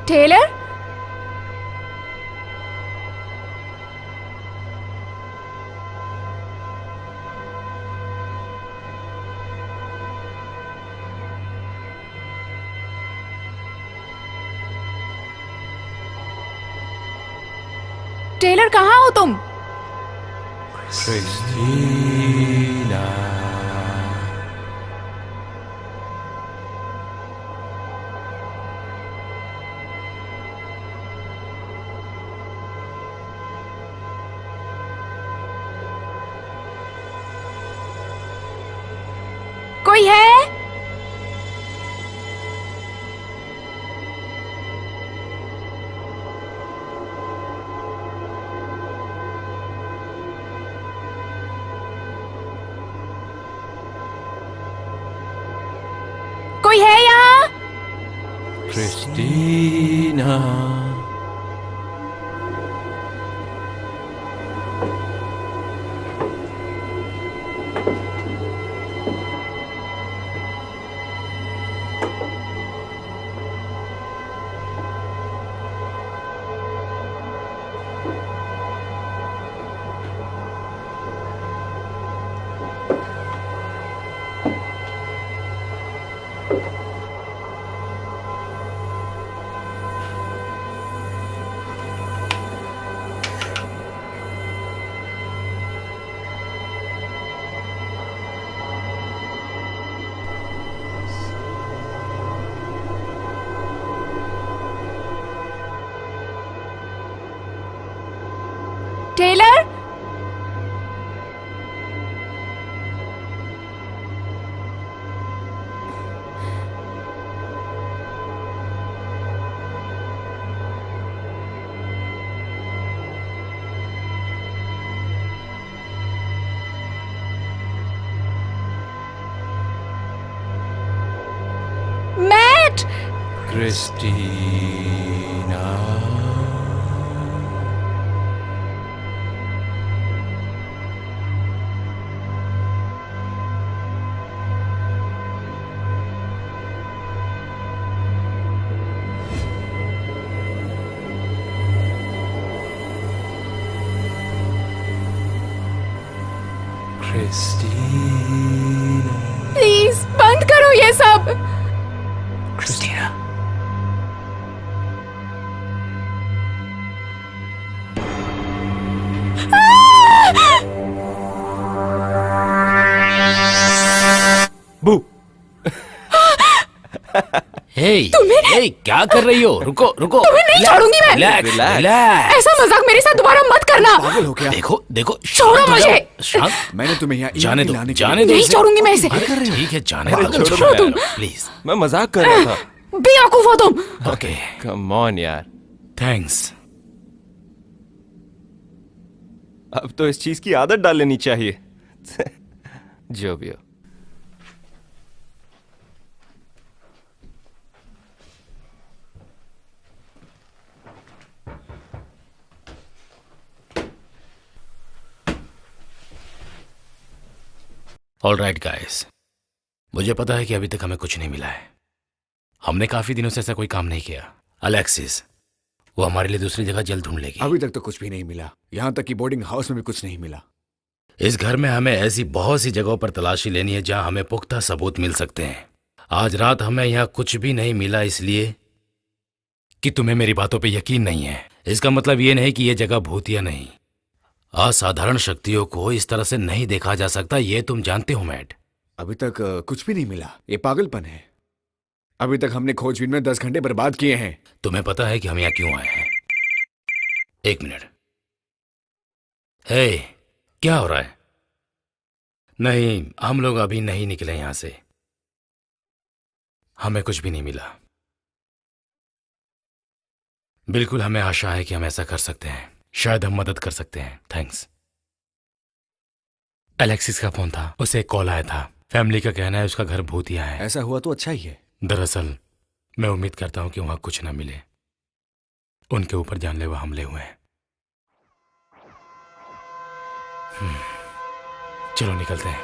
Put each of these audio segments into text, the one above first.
Taylor, Taylor कहाँ हो तुम? क्रिस्टीना। कोई है? कोई है यहाँ? Christina. Taylor, Matt, Christina. Christina. Please बंद करो ये सब। क्रिस्टीना। बू। क्या कर रही हो? रुको रुको। तुम्हें नहीं छोड़ूंगी मैं। Relax, relax. रिलैक्स। ऐसा मजाक मेरे साथ दोबारा मत करना। पागल हो गया? देखो देखो, छोड़ो शांत हो मुझे। जाओ, शांत। मैंने तुम्हें यहाँ जाने दो, लाने के जाने लिए- दो नहीं इसे। छोड़ूंगी मैं इसे। अरे ठीक है, जाने अरे दो, छोड़ो तुम। प्लीज। मैं मजाक कर रहा था। बेवकूफ हो तुम। ओके, कम ऑन यार। थैंक्स। अब तो इस चीज की आदत डाल लेनी चाहिए। जो भी हो। ऑलराइट गाइस, मुझे पता है कि अभी तक हमें कुछ नहीं मिला है। हमने काफी दिनों से ऐसा कोई काम नहीं किया। अलेक्सिस, वो हमारे लिए दूसरी जगह जल्द ढूंढ लेगी। अभी तक तो कुछ भी नहीं मिला, यहाँ तक कि बोर्डिंग हाउस में भी कुछ नहीं मिला। इस घर में हमें ऐसी बहुत सी जगहों पर तलाशी लेनी है जहां हमें पुख्ता सबूत मिल सकते हैं। आज रात हमें यहाँ कुछ भी नहीं मिला, इसलिए कि तुम्हें मेरी बातों पे यकीन नहीं है। इसका मतलब ये नहीं कि यह जगह भूतिया नहीं। असाधारण शक्तियों को इस तरह से नहीं देखा जा सकता, ये तुम जानते हो मैट। अभी तक कुछ भी नहीं मिला, ये पागलपन है। अभी तक हमने खोजबीन में 10 घंटे बर्बाद किए हैं। तुम्हें पता है कि हम यहाँ क्यों आए हैं? एक मिनट। हे, क्या हो रहा है? नहीं, हम लोग अभी नहीं निकले यहां से। हमें कुछ भी नहीं मिला। बिल्कुल, हमें आशा है कि हम ऐसा कर सकते हैं। शायद हम मदद कर सकते हैं। थैंक्स। एलेक्सिस का फोन था, उसे एक कॉल आया था। फैमिली का कहना है उसका घर भूतिया है। ऐसा हुआ तो अच्छा ही है। दरअसल मैं उम्मीद करता हूं कि वहां कुछ ना मिले। उनके ऊपर जानलेवा हमले हुए हैं। चलो निकलते हैं।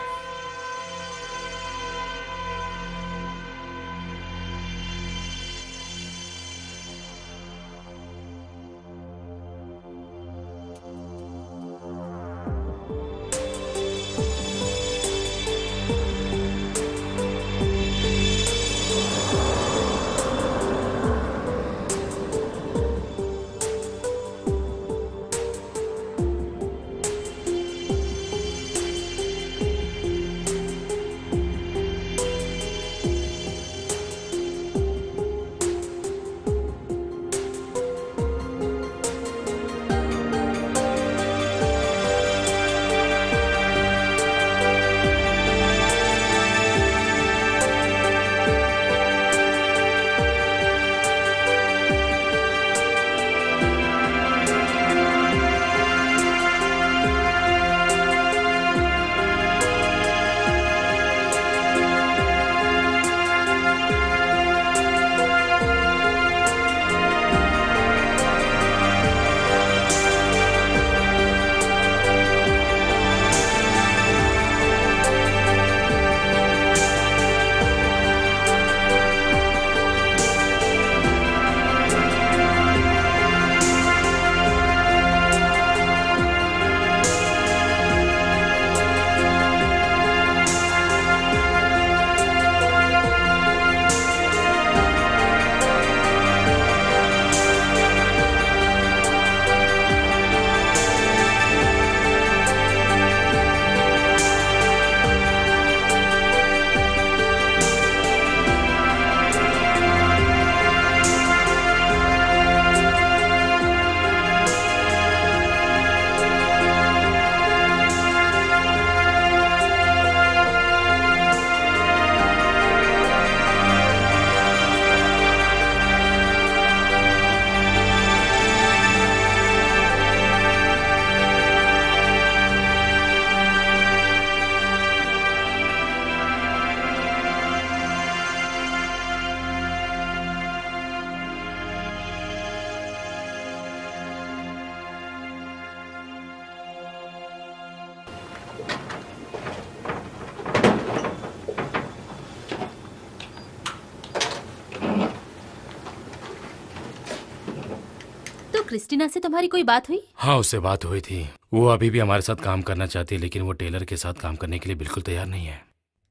क्रिस्टीना से तुम्हारी कोई बात हुई? हाँ, उससे बात हुई थी। वो अभी भी हमारे साथ काम करना चाहती है, लेकिन वो टेलर के साथ काम करने के लिए बिल्कुल तैयार नहीं है।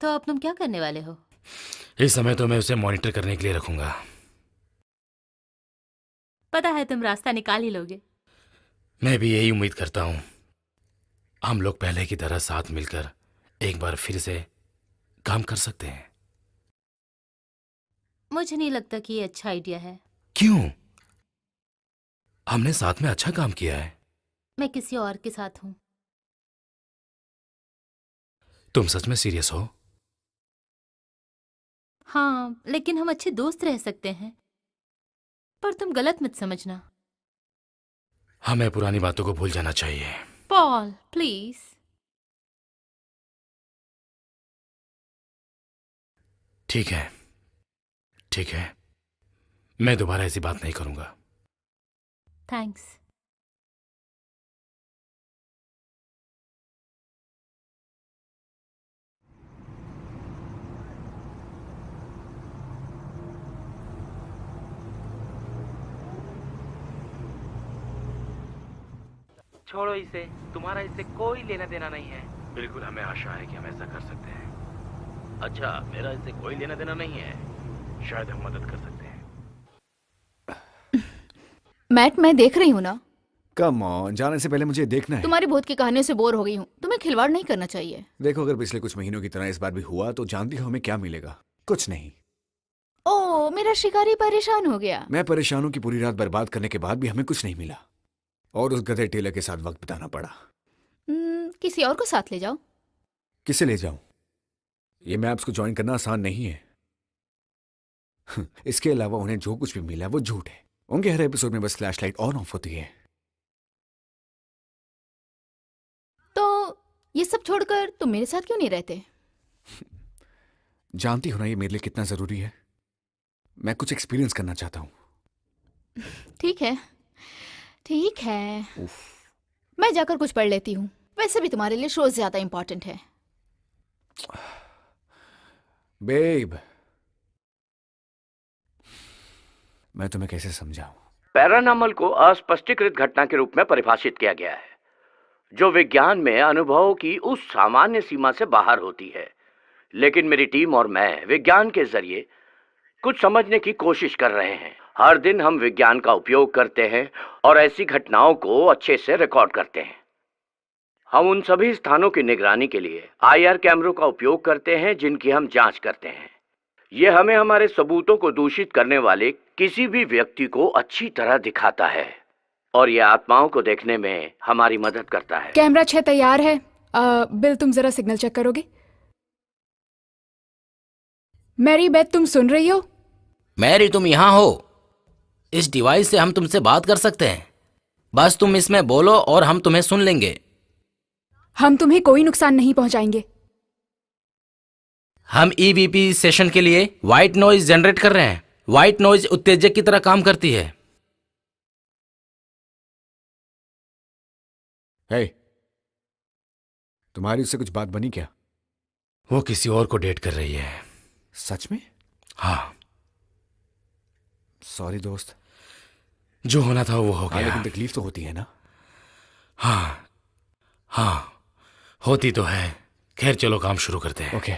तो अब तुम क्या करने वाले हो? इस समय तो मैं उसे मॉनिटर करने के लिए रखूंगा। पता है तुम रास्ता निकाल ही लोगे। मैं भी यही उम्मीद करता हूँ। हम लोग पहले की तरह साथ मिलकर एक बार फिर से काम कर सकते हैं। मुझे नहीं लगता कि ये अच्छा आइडिया है। क्यों? हमने साथ में अच्छा काम किया है। मैं किसी और के साथ हूँ। तुम सच में सीरियस हो? हाँ, लेकिन हम अच्छे दोस्त रह सकते हैं। पर तुम गलत मत समझना। हमें पुरानी बातों को भूल जाना चाहिए। Paul, please. ठीक है, ठीक है, मैं दोबारा ऐसी बात नहीं करूंगा। थैंक्स। छोड़ो इसे, तुम्हारा इससे कोई लेना देना नहीं है। बिल्कुल, हमें आशा है कि हम ऐसा कर सकते हैं। अच्छा, मेरा इससे कोई लेना देना नहीं है। शायद हम मदद कर सकते हैं। मैट, मैं देख रही हूँ ना। कम ऑन, जाने से पहले मुझे देखना है। तुम्हारी भूत की कहानियों से बोर हो गई हूँ। तुम्हें खिलवाड़ नहीं करना चाहिए। देखो, अगर पिछले कुछ महीनों की तरह इस बार भी हुआ तो जानती हो हमें क्या मिलेगा? कुछ नहीं। ओ, मेरा शिकारी परेशान हो गया। मैं परेशान हूं कि पूरी रात बर्बाद करने के बाद भी हमें कुछ नहीं मिला और उस गधे टेलर के साथ वक्त बिताना पड़ा। किसी और को साथ ले जाओ। किसे ले जाऊं? ये मैप्स को ज्वाइन करना आसान नहीं है। इसके अलावा उन्हें जो कुछ भी मिला वो झूठ है। उनके हर एपिसोड में बस फ्लैशलाइट ऑन ऑफ होती है। तो ये सब छोड़कर तुम मेरे साथ क्यों नहीं रहते? जानती हो ना ये मेरे लिए कितना जरूरी है। मैं कुछ एक्सपीरियंस करना चाहता हूं। ठीक है, ठीक है। मैं जाकर कुछ पढ़ लेती हूँ। वैसे भी तुम्हारे लिए शो ज्यादा इंपॉर्टेंट है। बेब, मैं तुम्हें कैसे समझाऊं? पैरानॉर्मल को अस्पष्टीकृत घटना के रूप में परिभाषित किया गया है, जो विज्ञान में अनुभवों की उस सामान्य सीमा से बाहर होती है। लेकिन मेरी टीम और मैं विज्ञान के जरिए कुछ समझने की कोशिश कर रहे हैं। हर दिन हम विज्ञान का उपयोग करते हैं और ऐसी घटनाओं को अच्छे से रिकॉर्ड करते हैं। हम उन सभी स्थानों की निगरानी के लिए आईआर कैमरों का उपयोग करते हैं जिनकी हम जांच करते हैं। यह हमें हमारे सबूतों को दूषित करने वाले किसी भी व्यक्ति को अच्छी तरह दिखाता है और यह आत्माओं को देखने में हमारी मदद करता है। कैमरा 6 तैयार है। बिल, तुम जरा सिग्नल चेक करोगे? मैरी बेथ, तुम सुन रही हो? मैरी, तुम यहाँ हो। इस डिवाइस से हम तुमसे बात कर सकते हैं। बस तुम इसमें बोलो और हम तुम्हें सुन लेंगे। हम तुम्हें कोई नुकसान नहीं पहुंचाएंगे। हम ईवीपी सेशन के लिए व्हाइट नॉइज जनरेट कर रहे हैं। व्हाइट नॉइज उत्तेजक की तरह काम करती है। हे, तुम्हारी उससे कुछ बात बनी क्या? वो किसी और को डेट कर रही है। सच में? हाँ, सॉरी दोस्त। जो होना था वो हो हाँ, गया। लेकिन तकलीफ तो होती है ना? हाँ, हाँ, होती तो है। खैर, चलो काम शुरू करते हैं। ओके।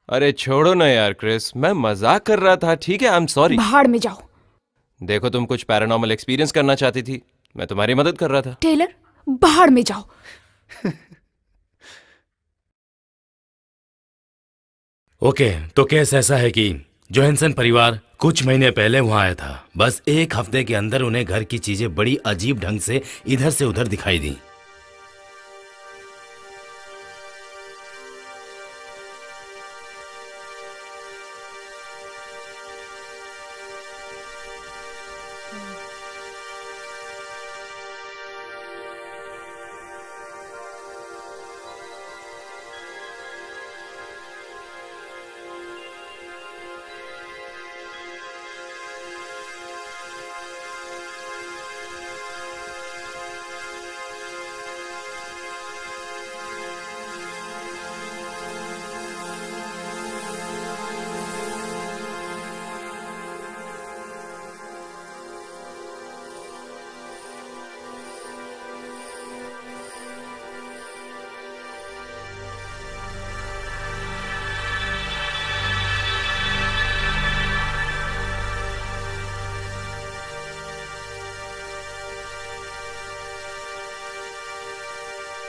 अरे छोड़ो ना यार क्रिस, मैं मजाक कर रहा था। ठीक है, आई एम सॉरी। भाड़ में जाओ। देखो, तुम कुछ पैरानॉर्मल एक्सपीरियंस करना चाहती थी, मैं तुम्हारी मदद कर रहा था। टेलर, भाड़ में जाओ। ओके, तो केस ऐसा है कि जोहेंसन परिवार कुछ महीने पहले वहां आया था। बस एक हफ्ते के अंदर उन्हें घर की चीजें बड़ी अजीब ढंग से इधर से उधर दिखाई दी।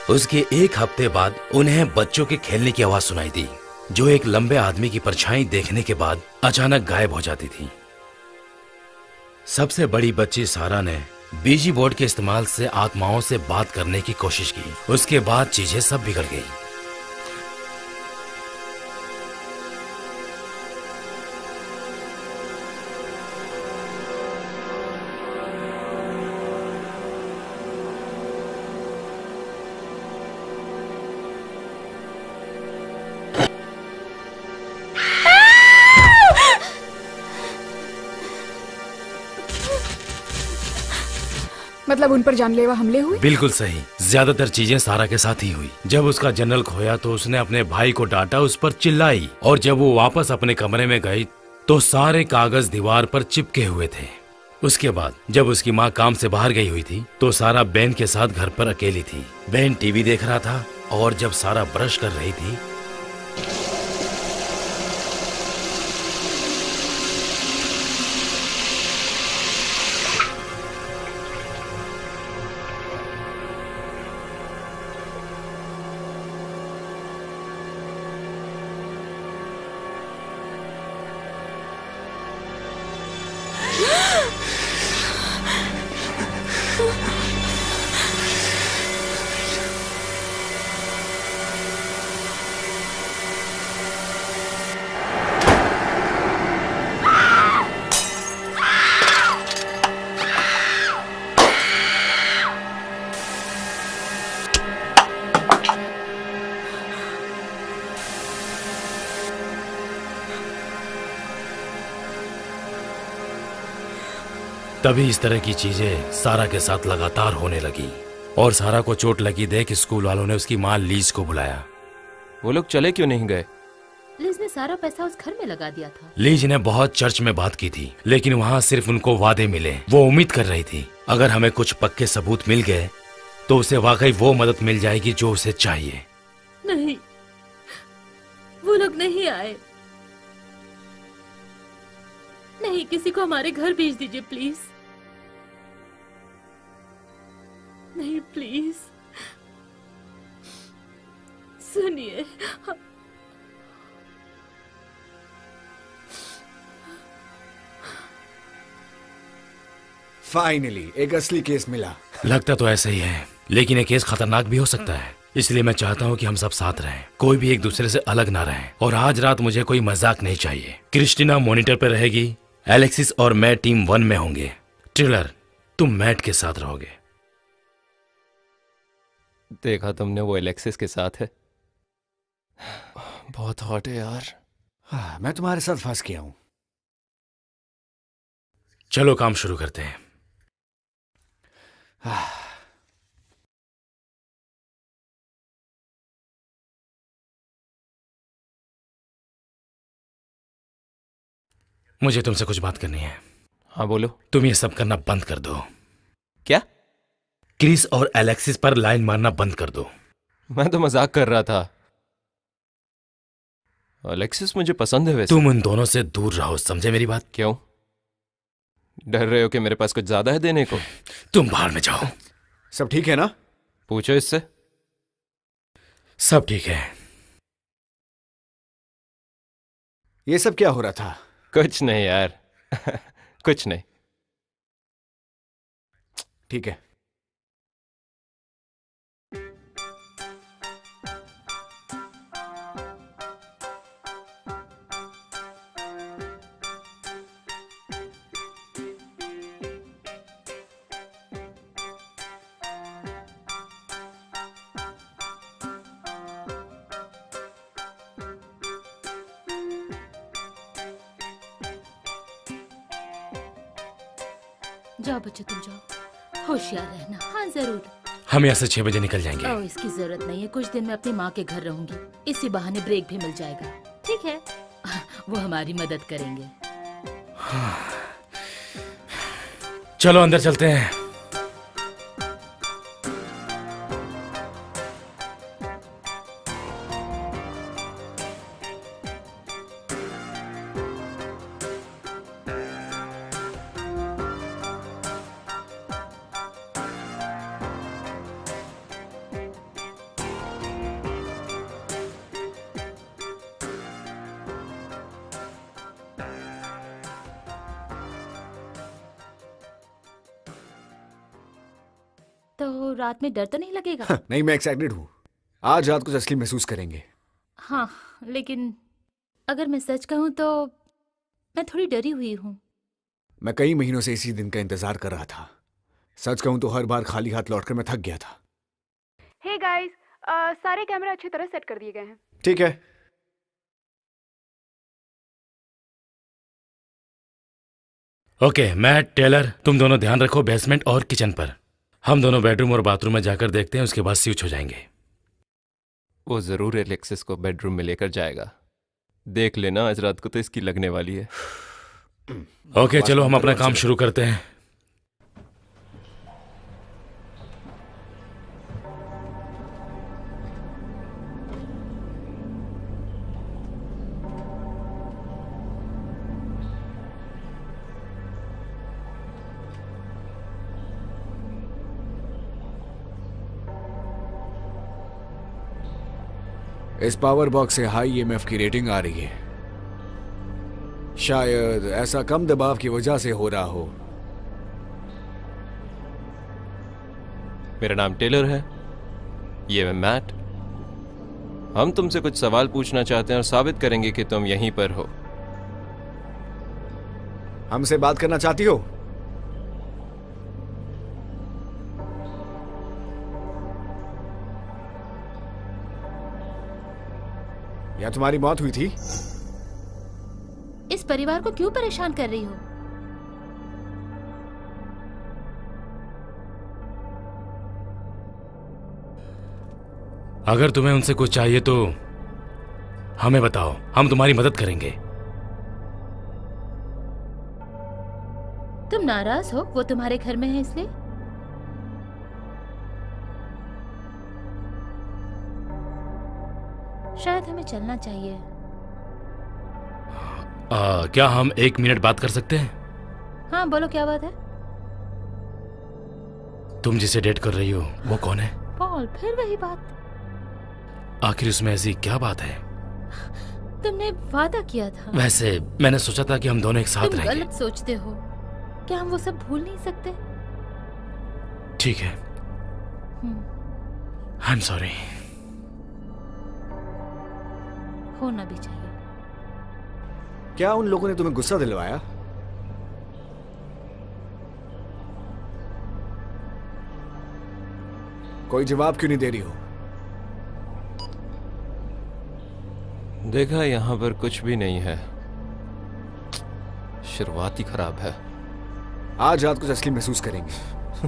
उसके एक हफ्ते बाद उन्हें बच्चों के खेलने की आवाज सुनाई दी, जो एक लंबे आदमी की परछाई देखने के बाद अचानक गायब हो जाती थी। सबसे बड़ी बच्ची सारा ने बीजी बोर्ड के इस्तेमाल से आत्माओं से बात करने की कोशिश की। उसके बाद चीजें सब बिगड़ गई। मतलब उन पर जानलेवा हमले हुए? बिल्कुल सही। ज्यादातर चीजें सारा के साथ ही हुई। जब उसका जनरल खोया तो उसने अपने भाई को डांटा, उस पर चिल्लाई, और जब वो वापस अपने कमरे में गई तो सारे कागज दीवार पर चिपके हुए थे। उसके बाद जब उसकी माँ काम से बाहर गई हुई थी तो सारा बेन के साथ घर पर अकेली थी। बेन टीवी देख रहा था और जब सारा ब्रश कर रही थी तभी इस तरह की चीजें सारा के साथ लगातार होने लगी और सारा को चोट लगी देख स्कूल वालों ने उसकी माँ लीज को बुलाया। वो लोग चले क्यों नहीं गए? लिज ने सारा पैसा उस घर में लगा दिया था। लीज ने बहुत चर्च में बात की थी, लेकिन वहाँ सिर्फ उनको वादे मिले। वो उम्मीद कर रही थी अगर हमें कुछ पक्के सबूत मिल गए तो उसे वाकई वो मदद मिल जाएगी जो उसे चाहिए। नहीं, वो लोग नहीं आए। नहीं, किसी को हमारे घर भेज दीजिए प्लीज। नहीं प्लीज, सुनिए। फाइनली एक असली केस मिला। लगता तो ऐसा ही है, लेकिन ये केस खतरनाक भी हो सकता है। इसलिए मैं चाहता हूँ कि हम सब साथ रहें, कोई भी एक दूसरे से अलग ना रहें। और आज रात मुझे कोई मजाक नहीं चाहिए। क्रिस्टीना मॉनिटर पर रहेगी, एलेक्सिस और मैं टीम 1 में होंगे। ट्रिलर, तुम मैट के साथ रहोगे। देखा तुमने, वो एलेक्सिस के साथ है। बहुत हॉट है यार। मैं तुम्हारे साथ फंस गया हूं। चलो काम शुरू करते हैं। मुझे तुमसे कुछ बात करनी है। हाँ बोलो। तुम ये सब करना बंद कर दो। क्या? क्रिस और एलेक्सिस पर लाइन मारना बंद कर दो। मैं तो मजाक कर रहा था। एलेक्सिस मुझे पसंद है वैसे। तुम उन दोनों से दूर रहो, समझे मेरी बात? क्यों? डर रहे हो कि मेरे पास कुछ ज्यादा है देने को? तुम बाहर में जाओ। सब ठीक है ना? पूछो इससे। सब ठीक है। ये सब क्या हो रहा था? कुछ नहीं यार। कुछ नहीं। ठीक है। जाओ बच्चों, तुम जाओ, होशियार रहना। हाँ जरूर। हम यहाँ से 6 बजे निकल जाएंगे। ओह, इसकी जरूरत नहीं है। कुछ दिन मैं अपनी माँ के घर रहूंगी। इसी बहाने ब्रेक भी मिल जाएगा। ठीक है, वो हमारी मदद करेंगे। चलो अंदर चलते हैं। तो रात में डर तो नहीं लगेगा? नहीं, मैं एक्साइटेड हूँ। आज रात कुछ असली महसूस करेंगे। हाँ, लेकिन अगर मैं सच कहूँ तो मैं थोड़ी डरी हुई हूँ। मैं कई महीनों से इसी दिन का इंतजार कर रहा था। सच कहूँ तो हर बार खाली हाथ लौटकर मैं थक गया था। हे गाइस, सारे कैमरे अच्छी तरह सेट कर दिए गए हैं। ठीक है। ओके, मैट, टेलर, तुम दोनों ध्यान रखो बेसमेंट और किचन पर। हम दोनों बेडरूम और बाथरूम में जाकर देखते हैं, उसके बाद स्विच हो जाएंगे। वो जरूर एलेक्सिस को बेडरूम में लेकर जाएगा। देख लेना, आज रात को तो इसकी लगने वाली है। ओके, चलो हम अपना काम शुरू करते हैं। इस पावर बॉक्स से हाई ईएमएफ की रेटिंग आ रही है। शायद ऐसा कम दबाव की वजह से हो रहा हो। मेरा नाम टेलर है, ये मैं मैट। हम तुमसे कुछ सवाल पूछना चाहते हैं और साबित करेंगे कि तुम यहीं पर हो। हमसे बात करना चाहती हो? या तुम्हारी मौत हुई थी? इस परिवार को क्यों परेशान कर रही हो? अगर तुम्हें उनसे कुछ चाहिए तो हमें बताओ, हम तुम्हारी मदद करेंगे। तुम नाराज हो? वो तुम्हारे घर में है इसलिए? शायद हमें चलना चाहिए। क्या हम 1 मिनट बात कर सकते हैं? हाँ, बोलो क्या बात है? तुम जिसे डेट कर रही हो वो कौन है? पॉल, फिर वही बात। आखिर उसमें ऐसी क्या बात है? तुमने वादा किया था। वैसे मैंने सोचा था कि हम दोनों एक साथ तुम रहेंगे। गलत सोचते हो। क्या हम वो सब भूल नहीं सकते? ठीक है, आई एम सॉरी। होना भी चाहिए। क्या उन लोगों ने तुम्हें गुस्सा दिलवाया? कोई जवाब क्यों नहीं दे रही हो? देखा, यहां पर कुछ भी नहीं है। शुरुआत ही खराब है। आज रात कुछ असली महसूस करेंगे।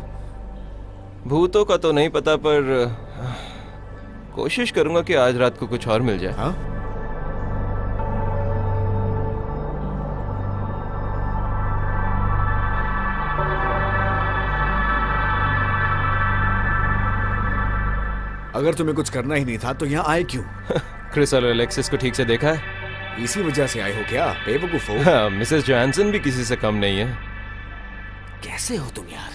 भूतों का तो नहीं पता, पर कोशिश करूंगा कि आज रात को कुछ और मिल जाए। हाँ? अगर तुम्हें कुछ करना ही नहीं था तो यहाँ आए क्यों? क्रिस और एलेक्सिस को ठीक से देखा है? इसी वजह से आए हो क्या? बेवकूफ हो। हाँ, मिसेस जोहानसन भी किसी से कम नहीं है। कैसे हो तुम यार?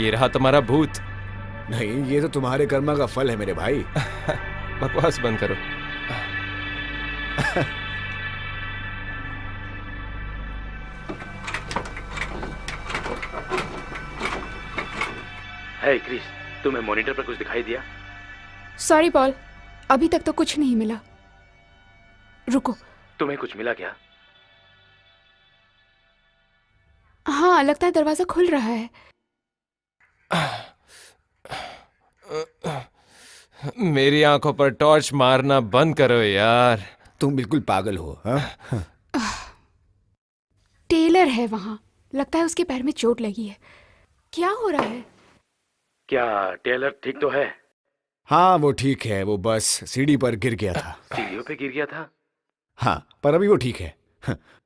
ये रहा तुम्हारा भूत। नहीं, ये तो तुम्हारे कर्मा का फल है मेरे भाई। बकवास बंद करो। है क्रिस, तुम्हें मॉनिटर पर कुछ दिखाई दिया? सॉरी पॉल, अभी तक तो कुछ नहीं मिला। रुको। तुम्हें कुछ मिला क्या? हाँ, लगता है दरवाजा खुल रहा है। मेरी आंखों पर टॉर्च मारना बंद करो यार। तुम बिल्कुल पागल हो। हाँ? टेलर है वहां, लगता है उसके पैर में चोट लगी है। क्या हो रहा है? क्या टेलर ठीक तो है? हाँ, वो ठीक है। वो बस सीढ़ी पर गिर गया था। सीढ़ियों पे गिर गया था? हाँ, पर अभी वो ठीक है।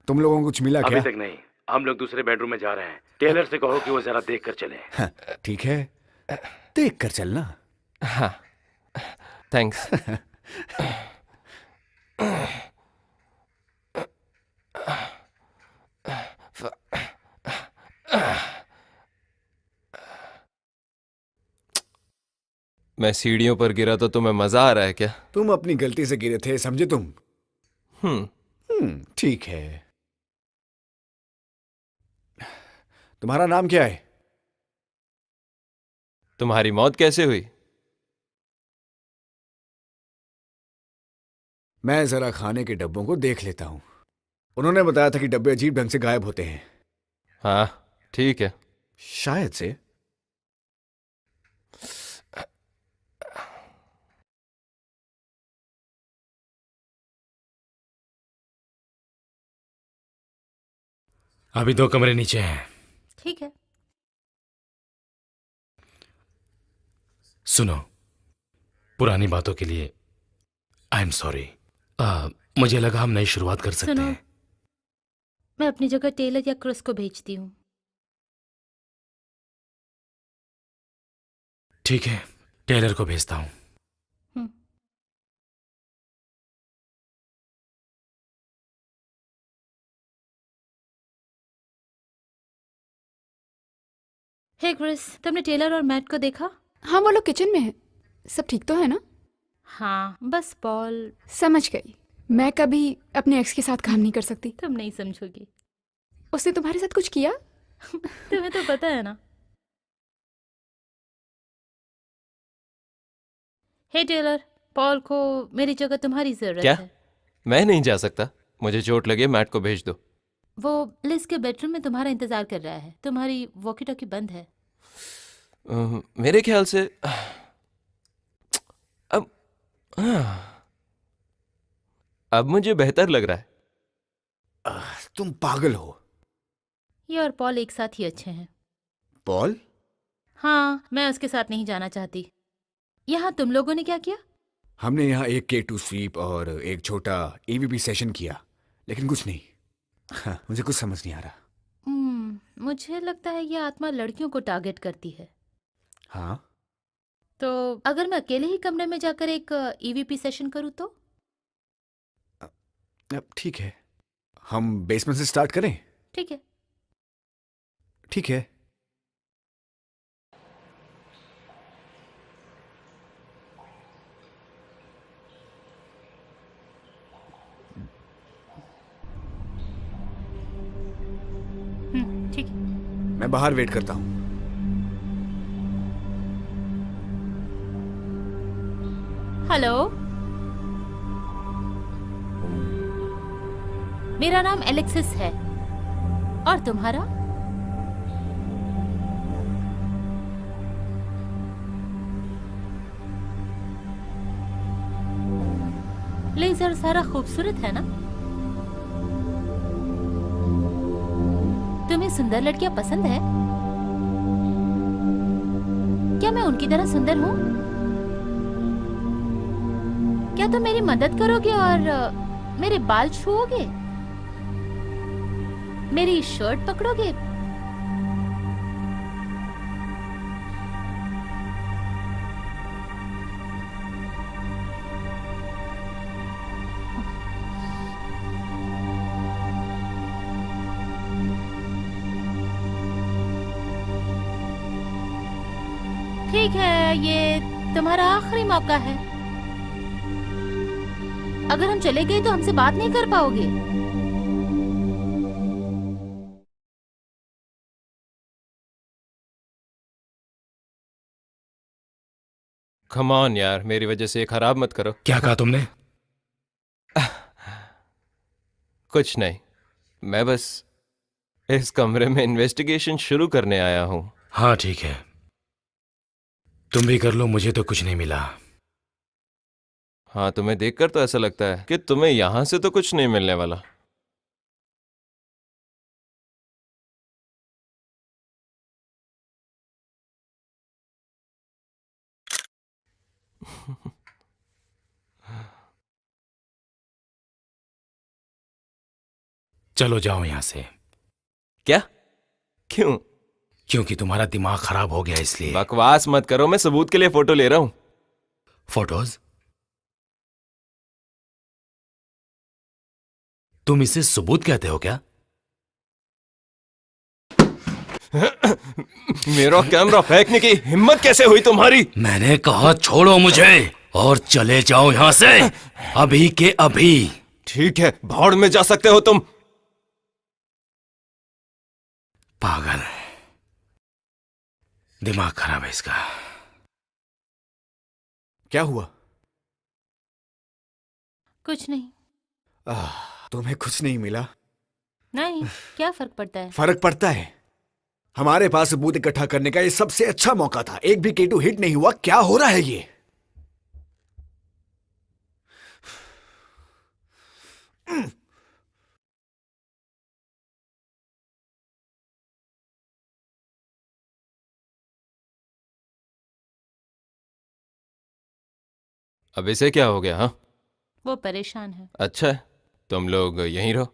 तुम लोगों को कुछ मिला अभी क्या? तक नहीं। हम लोग दूसरे बेडरूम में जा रहे हैं। टेलर से कहो कि वो जरा देख कर चले। हाँ, ठीक है, देख कर चलना। हाँ, थैंक्स। मैं सीढ़ियों पर गिरा तो तुम्हें मजा आ रहा है क्या? तुम अपनी गलती से गिरे थे, समझे तुम? ठीक ठीक है। तुम्हारा नाम क्या है? तुम्हारी मौत कैसे हुई? मैं जरा खाने के डब्बों को देख लेता हूं। उन्होंने बताया था कि डब्बे अजीब ढंग से गायब होते हैं। हाँ ठीक है। शायद से। अभी 2 कमरे नीचे हैं। ठीक है। सुनो, पुरानी बातों के लिए आई एम सॉरी। मुझे लगा हम नई शुरुआत कर सकते सुनो, हैं। मैं अपनी जगह टेलर या क्रिस को भेजती हूँ। ठीक है, टेलर को भेजता हूँ। हम्म। हे क्रिस, तुमने टेलर और मैट को देखा? हाँ, वो लोग किचन में है। सब ठीक तो है ना? हाँ, बस पॉल। समझ गई। मैं कभी अपने एक्स के साथ काम नहीं कर सकती। तुम नहीं समझोगी। उसने तुम्हारे साथ कुछ किया? तुम्हें तो पता है ना। हे टेलर, पॉल को मेरी जगह तुम्हारी जरूरत क्या? है। मैं नहीं जा सकता, मुझे चोट लगे, मैट को भेज दो। वो लिज के बेडरूम में तुम्हारा इंतजार कर रहा है। तुम्हारी वॉकी टॉकी बंद है। मेरे ख्याल से अब अब मुझे बेहतर लग रहा है। तुम पागल हो। ये और पॉल एक साथ ही अच्छे हैं। पॉल? हाँ, मैं उसके साथ नहीं जाना चाहती। यहाँ तुम लोगों ने क्या किया? हमने यहाँ एक K2 स्वीप और एक छोटा AVP सेशन किया, लेकिन कुछ नहीं। हाँ, मुझे कुछ समझ नहीं आ रहा। मुझे लगता है ये आत्मा लड़कियों को टारगेट करती है। हाँ, तो अगर मैं अकेले ही कमरे में जाकर एक EVP सेशन करूँ तो? अब ठीक है, हम बेसमेंट से स्टार्ट करें। ठीक है। ठीक है। ठीक है। मैं बाहर वेट करता हूँ। हेलो, मेरा नाम एलेक्सिस है। और तुम्हारा? लेजर सारा खूबसूरत है ना? तुम्हें सुंदर लड़कियां पसंद है? क्या मैं उनकी तरह सुंदर हूँ? क्या तुम मेरी मदद करोगे और मेरे बाल छुओगे? मेरी शर्ट पकड़ोगे? ठीक है, ये तुम्हारा आखिरी मौका है। अगर हम चले गए तो हमसे बात नहीं कर पाओगे। कम ऑन यार, मेरी वजह से ये खराब मत करो। क्या कहा तुमने? कुछ नहीं, मैं बस इस कमरे में इन्वेस्टिगेशन शुरू करने आया हूं। हाँ ठीक है, तुम भी कर लो, मुझे तो कुछ नहीं मिला। हाँ, तुम्हें देखकर तो ऐसा लगता है कि तुम्हें यहां से तो कुछ नहीं मिलने वाला। चलो जाओ यहां से। क्या? क्यों? क्योंकि तुम्हारा दिमाग खराब हो गया इसलिए। बकवास मत करो, मैं सबूत के लिए फोटो ले रहा हूं। फोटोज? तुम इसे सबूत कहते हो क्या? मेरा कैमरा फेंकने की हिम्मत कैसे हुई तुम्हारी? मैंने कहा छोड़ो मुझे और चले जाओ यहां से, अभी के अभी। ठीक है, भाड़ में जा सकते हो तुम। पागल। दिमाग खराब है इसका। क्या हुआ? कुछ नहीं। तुम्हें कुछ नहीं मिला? नहीं, क्या फर्क पड़ता है? फर्क पड़ता है। हमारे पास सबूत इकट्ठा करने का ये सबसे अच्छा मौका था। एक भी K2 हिट नहीं हुआ। क्या हो रहा है ये? अब इसे क्या हो गया? हाँ, वो परेशान है। अच्छा है, तुम लोग यहीं रहो,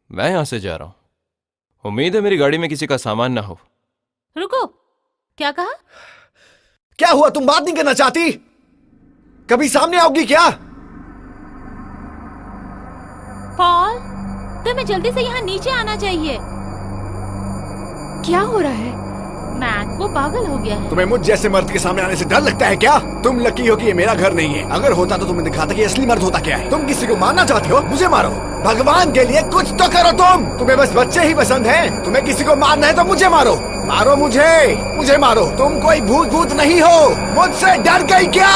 मैं यहां से जा रहा हूं। उम्मीद है मेरी गाड़ी में किसी का सामान ना हो। रुको, क्या कहा? क्या हुआ? तुम बात नहीं करना चाहती? कभी सामने आओगी क्या? पॉल, तुम्हें जल्दी से यहाँ नीचे आना चाहिए। क्या हो रहा है? मैट, वो पागल हो गया है। तुम्हें मुझ जैसे मर्द के सामने आने से डर लगता है क्या? तुम लकी हो कि ये मेरा घर नहीं है। अगर होता तो तुम्हें दिखाता कि असली मर्द होता क्या है। तुम किसी को मारना चाहती हो? मुझे मारो। भगवान के लिए कुछ तो करो तुम। तुम्हें बस बच्चे ही पसंद हैं। तुम्हें किसी को मारना है तो मुझे मारो। मारो मुझे मारो। तुम कोई भूत नहीं हो। मुझसे डर गई क्या?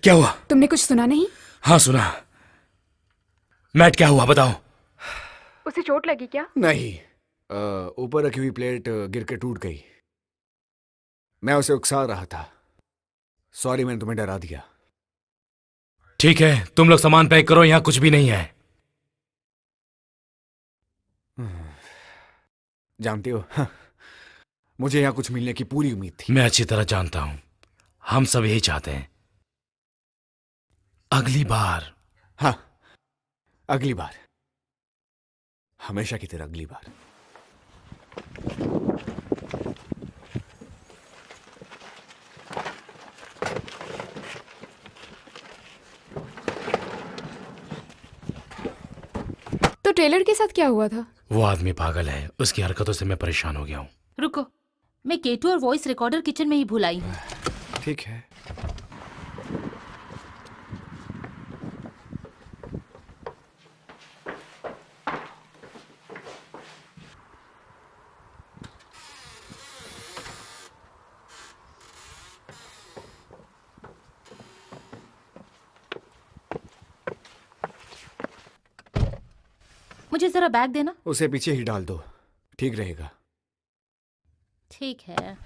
क्या हुआ? तुमने कुछ सुना नहीं? हाँ सुना। मैट, क्या हुआ बताओ। उसे चोट लगी क्या? नहीं, ऊपर रखी हुई प्लेट गिर के टूट गई। मैं उसे उकसा रहा था। सॉरी, मैंने तुम्हें डरा दिया। ठीक है, तुम लोग सामान पैक करो, यहाँ कुछ भी नहीं है। जानती हो, मुझे यहाँ कुछ मिलने की पूरी उम्मीद थी। मैं अच्छी तरह जानता हूं, हम सब यही चाहते हैं। अगली बार। हाँ, अगली बार, हमेशा की तरह अगली बार। तो टेलर के साथ क्या हुआ था? वो आदमी पागल है, उसकी हरकतों से मैं परेशान हो गया हूं। रुको, मैं K2 और वॉइस रिकॉर्डर किचन में ही भूल आई हूँ। ठीक है। मुझे जरा बैग देना। उसे पीछे ही डाल दो, ठीक रहेगा। ठीक है।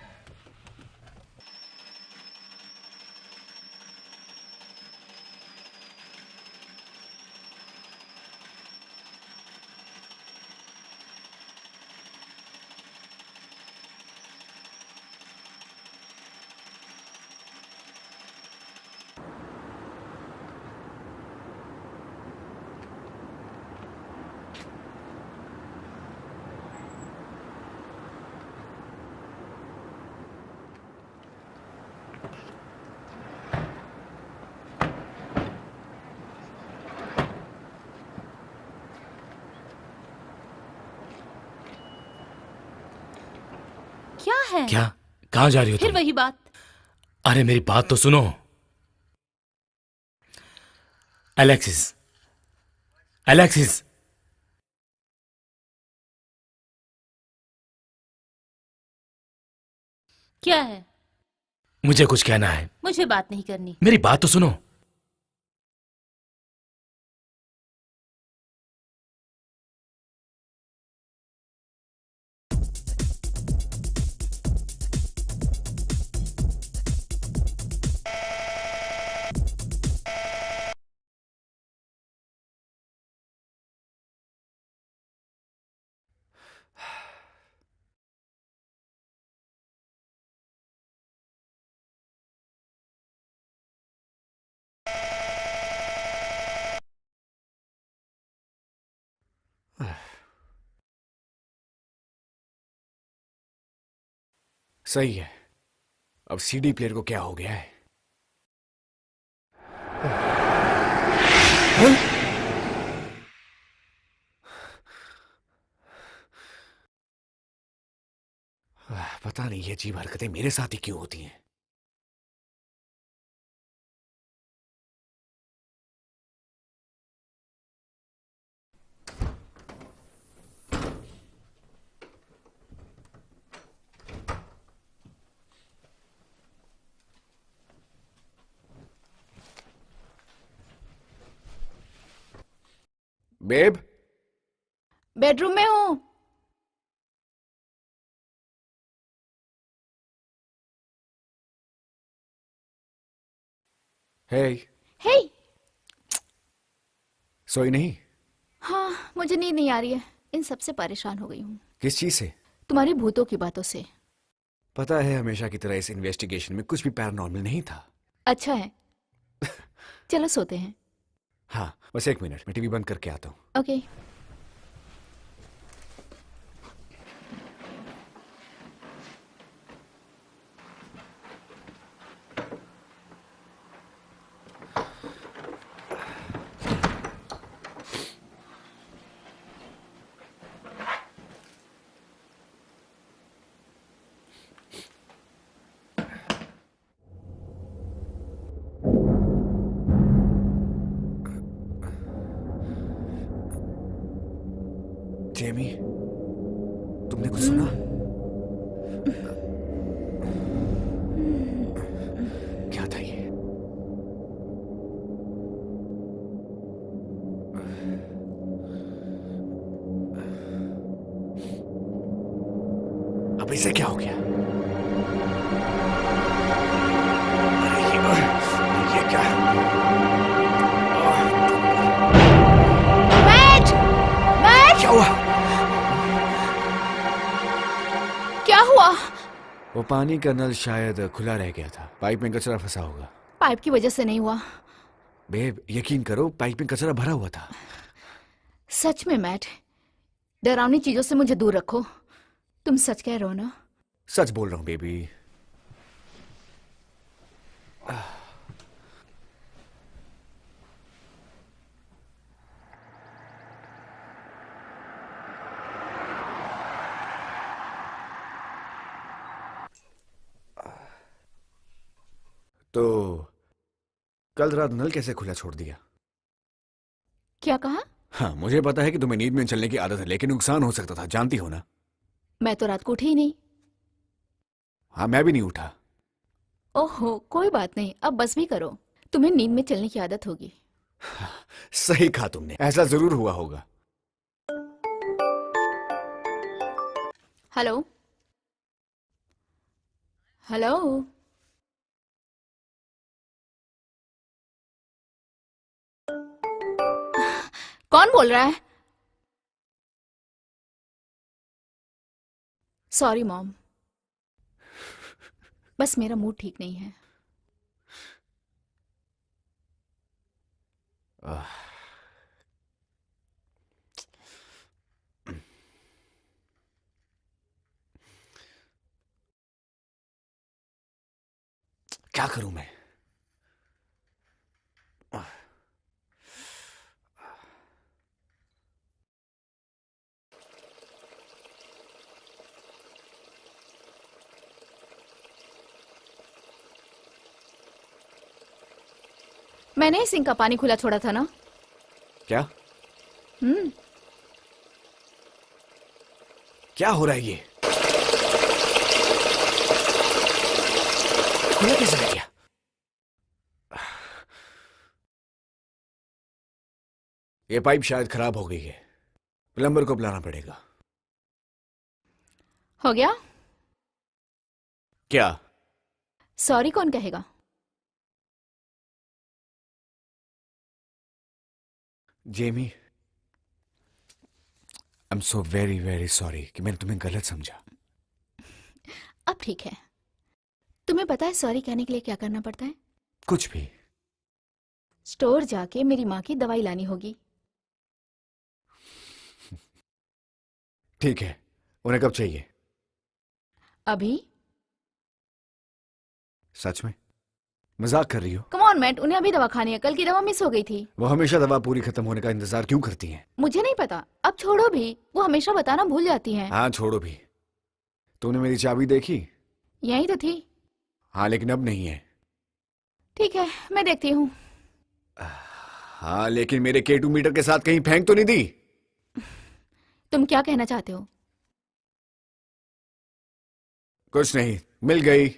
क्या है? क्या? कहाँ जा रही हो फिर तुम? वही बात। अरे मेरी बात तो सुनो। एलेक्सिस, एलेक्सिस, क्या है? मुझे कुछ कहना है। मुझे बात नहीं करनी। मेरी बात तो सुनो। सही है। अब सीडी प्लेयर को क्या हो गया है? हाँ? पता नहीं ये अजीब हरकतें मेरे साथ ही क्यों होती हैं। बेब, बेडरूम में हूँ। हे, हे, सोई नहीं? हाँ, मुझे नींद नहीं आ रही है। इन सब से परेशान हो गई हूँ, किस चीज से? तुम्हारी भूतों की बातों से। पता है, हमेशा की तरह इस इन्वेस्टिगेशन में कुछ भी पैरानॉर्मल नहीं था। अच्छा है, चलो सोते हैं। हाँ, बस 1 मिनट, मैं टीवी बंद करके आता हूँ। ओके। जेमी, तुमने कुछ सुना? क्या था ये? अब इसे क्या हो गया? अरे ये क्या? मैट! मैट! क्या हुआ? क्या हुआ? वो पानी का नल शायद खुला रह गया था। पाइप में कचरा फंसा होगा। पाइप की वजह से नहीं हुआ। बेब, यकीन करो, पाइप में कचरा भरा हुआ था। सच में मैट, डरावनी चीजों से मुझे दूर रखो। तुम सच कह रहे हो ना? सच बोल रहा हूँ बेबी। तो कल रात नल कैसे खुला छोड़ दिया? क्या कहा? हाँ, मुझे पता है कि तुम्हें नींद में चलने की आदत है, लेकिन नुकसान हो सकता था, जानती हो ना? मैं तो रात को उठी ही नहीं। हाँ, मैं भी नहीं उठा। ओहो, कोई बात नहीं, अब बस भी करो। तुम्हें नींद में चलने की आदत होगी। सही कहा तुमने, ऐसा जरूर हुआ होगा। हेलो? हेलो? कौन बोल रहा है? सॉरी मॉम, बस मेरा मूड ठीक नहीं है। क्या करूं मैं? मैंने ही सिंक का पानी खुला छोड़ा था ना? क्या? क्या हो रहा है ये? खुला कैसे रह गया? ये पाइप शायद खराब हो गई है। प्लम्बर को बुलाना पड़ेगा। हो गया? क्या? सॉरी कौन कहेगा? Jamie, I am so very very sorry कि मैंने तुम्हें गलत समझा। अब ठीक है। तुम्हें पता है सॉरी कहने के लिए क्या करना पड़ता है? कुछ भी। स्टोर जाके मेरी माँ की दवाई लानी होगी। ठीक है, उन्हें कब चाहिए? अभी? सच में? मजाक कर रही हो? कम ऑन मैट, उन्हें अभी दवा खानी है। कल की दवा मिस हो गई थी। वो हमेशा दवा पूरी खत्म होने का इंतजार क्यों करती हैं? मुझे नहीं पता, अब छोड़ो भी। वो हमेशा बताना भूल जाती हैं। हाँ, छोड़ो भी। तूने मेरी चाबी देखी? यही तो थी। हाँ, लेकिन अब नहीं है। ठीक है, मैं देखती हूँ। हाँ, लेकिन मेरे K2 मीटर के साथ कहीं फेंक तो नहीं दी? तुम क्या कहना चाहते हो? कुछ नहीं, मिल गई।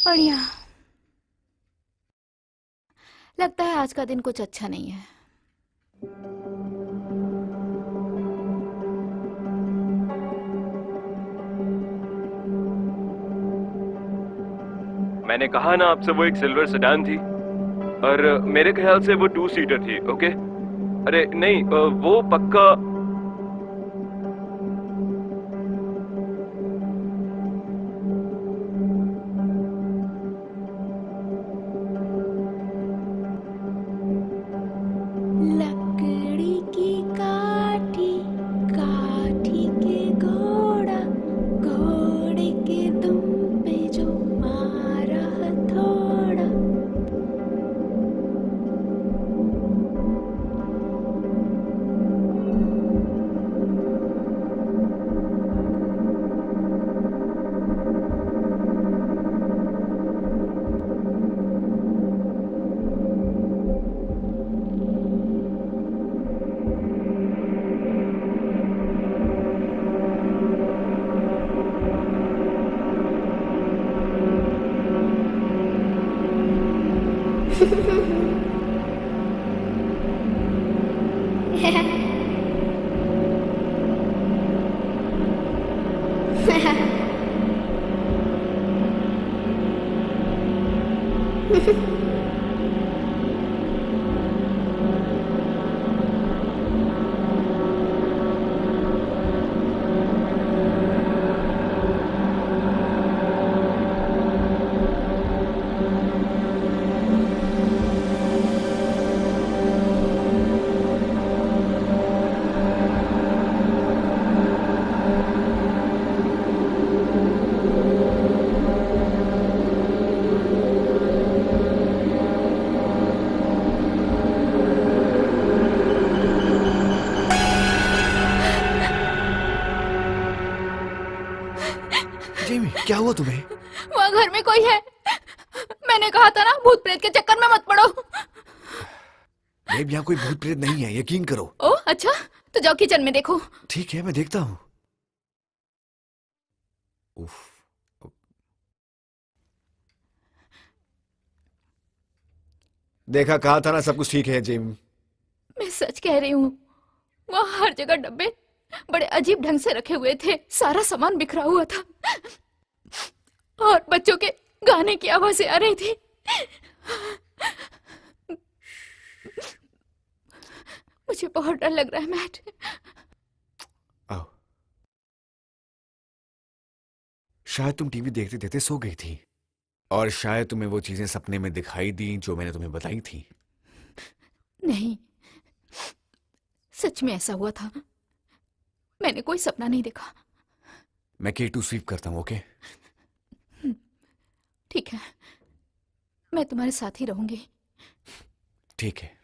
बढ़िया। लगता है आज का दिन कुछ अच्छा नहीं है। मैंने कहा ना आपसे, वो एक सिल्वर सेडान थी और मेरे ख्याल से वो 2 सीटर थी। ओके, अरे नहीं, वो पक्का। लकड़ी की काठी, काठी के घोड़ा, घोड़े के दुम पे जो मारा हथौड़ा। जेमी, क्या हुआ तुम्हें? वहाँ घर में कोई है। मैंने कहा था ना, भूत प्रेत के चक्कर में मत पड़ो। बेब, यहाँ कोई भूत प्रेत नहीं है, यकीन करो। ओह अच्छा, तो जाओ किचन में देखो। ठीक है, मैं देखता हूँ। उफ। देखा, कहा था ना सब कुछ ठीक है जेमी। मैं सच कह रही हूँ, वहाँ हर जगह डब्बे बड़े अजीब ढंग से रखे हुए थे, सारा सामान बिखरा हुआ था और बच्चों के गाने की आवाजें आ रही थी। मुझे बहुत डर लग रहा है मैट। आओ। शायद तुम टीवी देखते देखते सो गई थी और शायद तुम्हें वो चीजें सपने में दिखाई दी जो मैंने तुम्हें बताई थी। नहीं, सच में ऐसा हुआ था। मैंने कोई सपना नहीं देखा। मैं K2 स्वीप करता हूँ, ओके? ठीक है, मैं तुम्हारे साथ ही रहूंगी। ठीक है।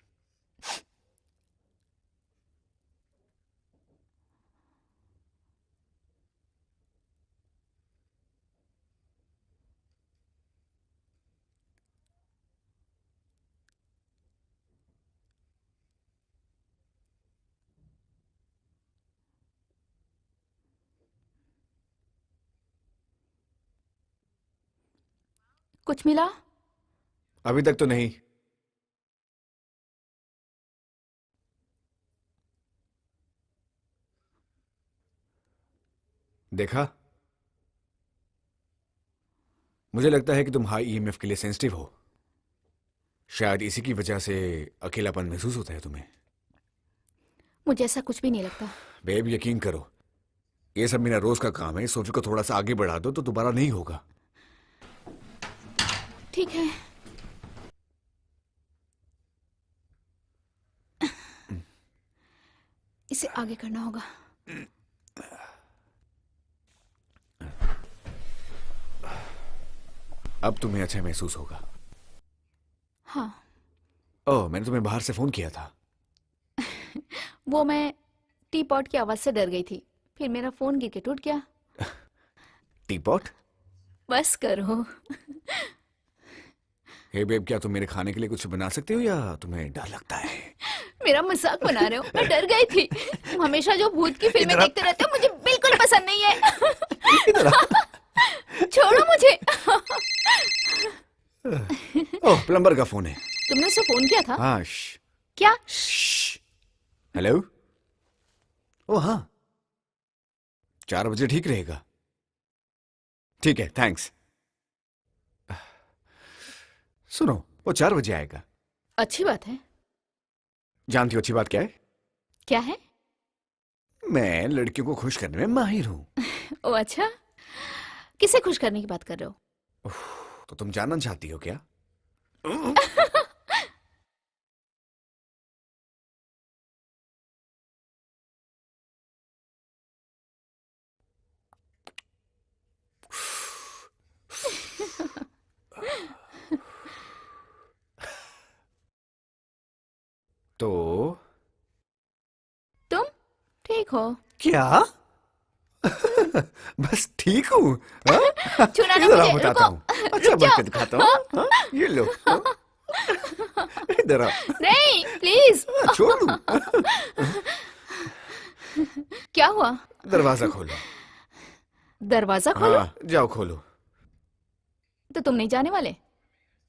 कुछ मिला? अभी तक तो नहीं। देखा, मुझे लगता है कि तुम हाई ईएमएफ के लिए सेंसिटिव हो। शायद इसी की वजह से अकेलापन महसूस होता है तुम्हें। मुझे ऐसा कुछ भी नहीं लगता। बेब, यकीन करो, ये सब मेरा रोज का काम है। सोफी को थोड़ा सा आगे बढ़ा दो तो दोबारा नहीं होगा। ठीक है। इसे आगे करना होगा। अब तुम्हें अच्छा महसूस होगा। हाँ। ओह, मैंने तुम्हें बाहर से फोन किया था। वो मैं टी पॉट की आवाज से डर गई थी, फिर मेरा फोन गिर के टूट गया। T pot? बस करो। हे बेब, क्या तुम मेरे खाने के लिए कुछ बना सकते हो या तुम्हें डर लगता है? मेरा मजाक बना रहे हो? मैं डर गई थी। तुम हमेशा जो भूत की फिल्में देखते रहते हो, मुझे बिल्कुल पसंद नहीं है। छोड़ो मुझे। ओह, प्लम्बर का फोन है। तुमने उसे फोन किया था? हाँ। क्या? हेलो। ओह हाँ, 4 बजे ठीक रहेगा। ठीक है, थैंक्स। सुनो, वो 4 बजे आएगा। अच्छी बात है। जानती हो अच्छी बात क्या है? क्या है? मैं लड़कियों को खुश करने में माहिर हूँ। ओ अच्छा, किसे खुश करने की बात कर रहे हो? तो तुम जानना चाहती हो क्या? तो तुम ठीक हो? क्या? बस ठीक हूँ। हाँ? छूना ना इधर आओ, मुझे, बताता रुको। हूँ। अच्छा, रुक बढ़ जाओ। के दिखाता हूँ। हाँ? ये लो। हाँ? इधर आओ। नहीं, प्लीज। छोड़ू। क्या हुआ? दरवाजा खोलो। दरवाजा खोलो? हाँ, जाओ खोलो। तो तुम नहीं जाने वाले?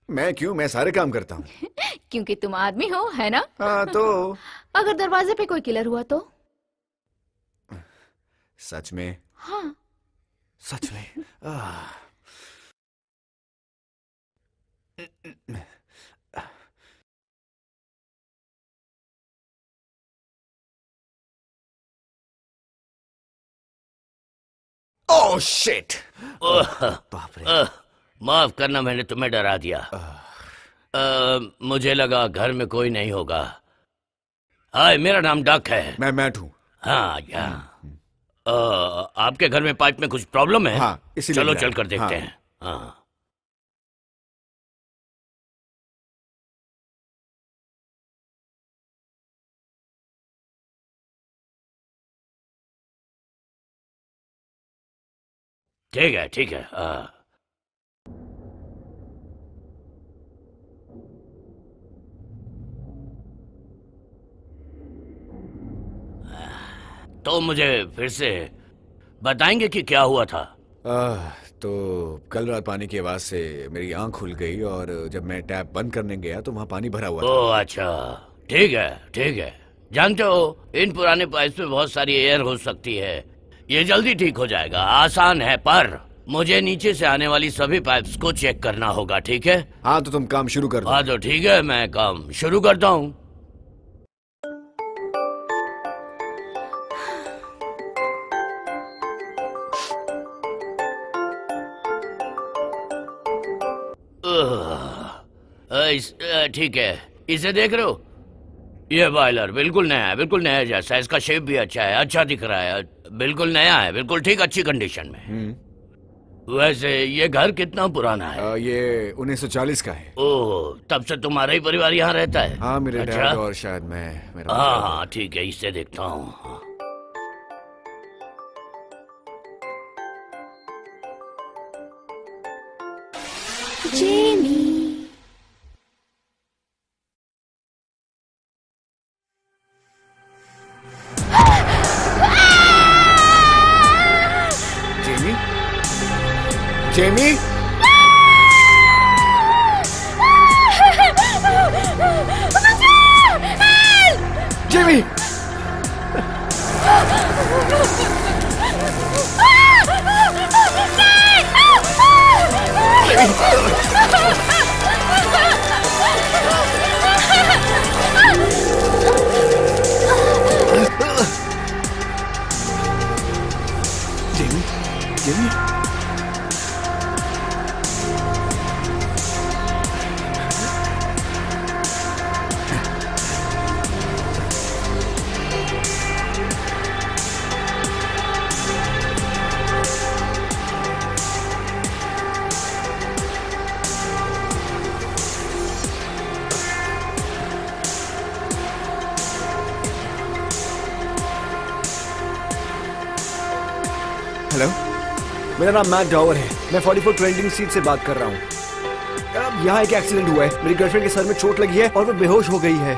मैं क्यों? मैं सारे काम करता हूँ। क्योंकि तुम आदमी हो, है ना? हाँ तो अगर दरवाजे पे कोई किलर हुआ तो? सच में? हाँ। सच में? Oh shit! बाप रे! माफ करना, मैंने तुम्हें डरा दिया। मुझे लगा घर में कोई नहीं होगा। हाय, मेरा नाम डक है। मैं मैट हूँ। हाँ, आपके घर में पाइप में कुछ प्रॉब्लम है? हाँ, इसीलिए चलो बुलाया। चल कर देखते हाँ। हैं। हाँ। ठीक है, ठीक है। तो मुझे फिर से बताएंगे कि क्या हुआ था? तो कल रात पानी की आवाज से मेरी आंख खुल गई और जब मैं टैप बंद करने गया तो वहां पानी भरा हुआ था। ओह अच्छा, ठीक है, ठीक है। जानते हो, इन पुराने पाइप्स में बहुत सारी एयर हो सकती है। ये जल्दी ठीक हो जाएगा, आसान है, पर मुझे नीचे से आने वाली सभी पाइप्स को चेक करना होगा, ठीक है? हाँ तो तुम काम शुरू कर दो। हाँ तो ठीक है, मैं काम शुरू करता हूँ। ठीक है, इसे देख रहे हो? ये बॉयलर बिल्कुल नया है, बिल्कुल नया जैसा। इसका शेप भी अच्छा है, अच्छा दिख रहा है, बिल्कुल नया है, बिल्कुल ठीक, अच्छी कंडीशन में। वैसे ये घर कितना पुराना है? ये 1940 का है। ओह, तब से तुम्हारा ही परिवार यहाँ रहता है? हाँ, मेरे अच्छा? डैड और शायद मेरा हाँ हाँ ठीक है, इससे देखता हूँ। Jamie. Jamie, Jamie, Jamie, Jamie, Jamie. Hello, मेरा नाम मैट डॉवर है। मैं 44 ट्रेंडिंग स्ट्रीट से बात कर रहा हूँ। अब यहाँ एक एक्सीडेंट हुआ है। मेरी गर्लफ्रेंड के सर में चोट लगी है और वो बेहोश हो गई है।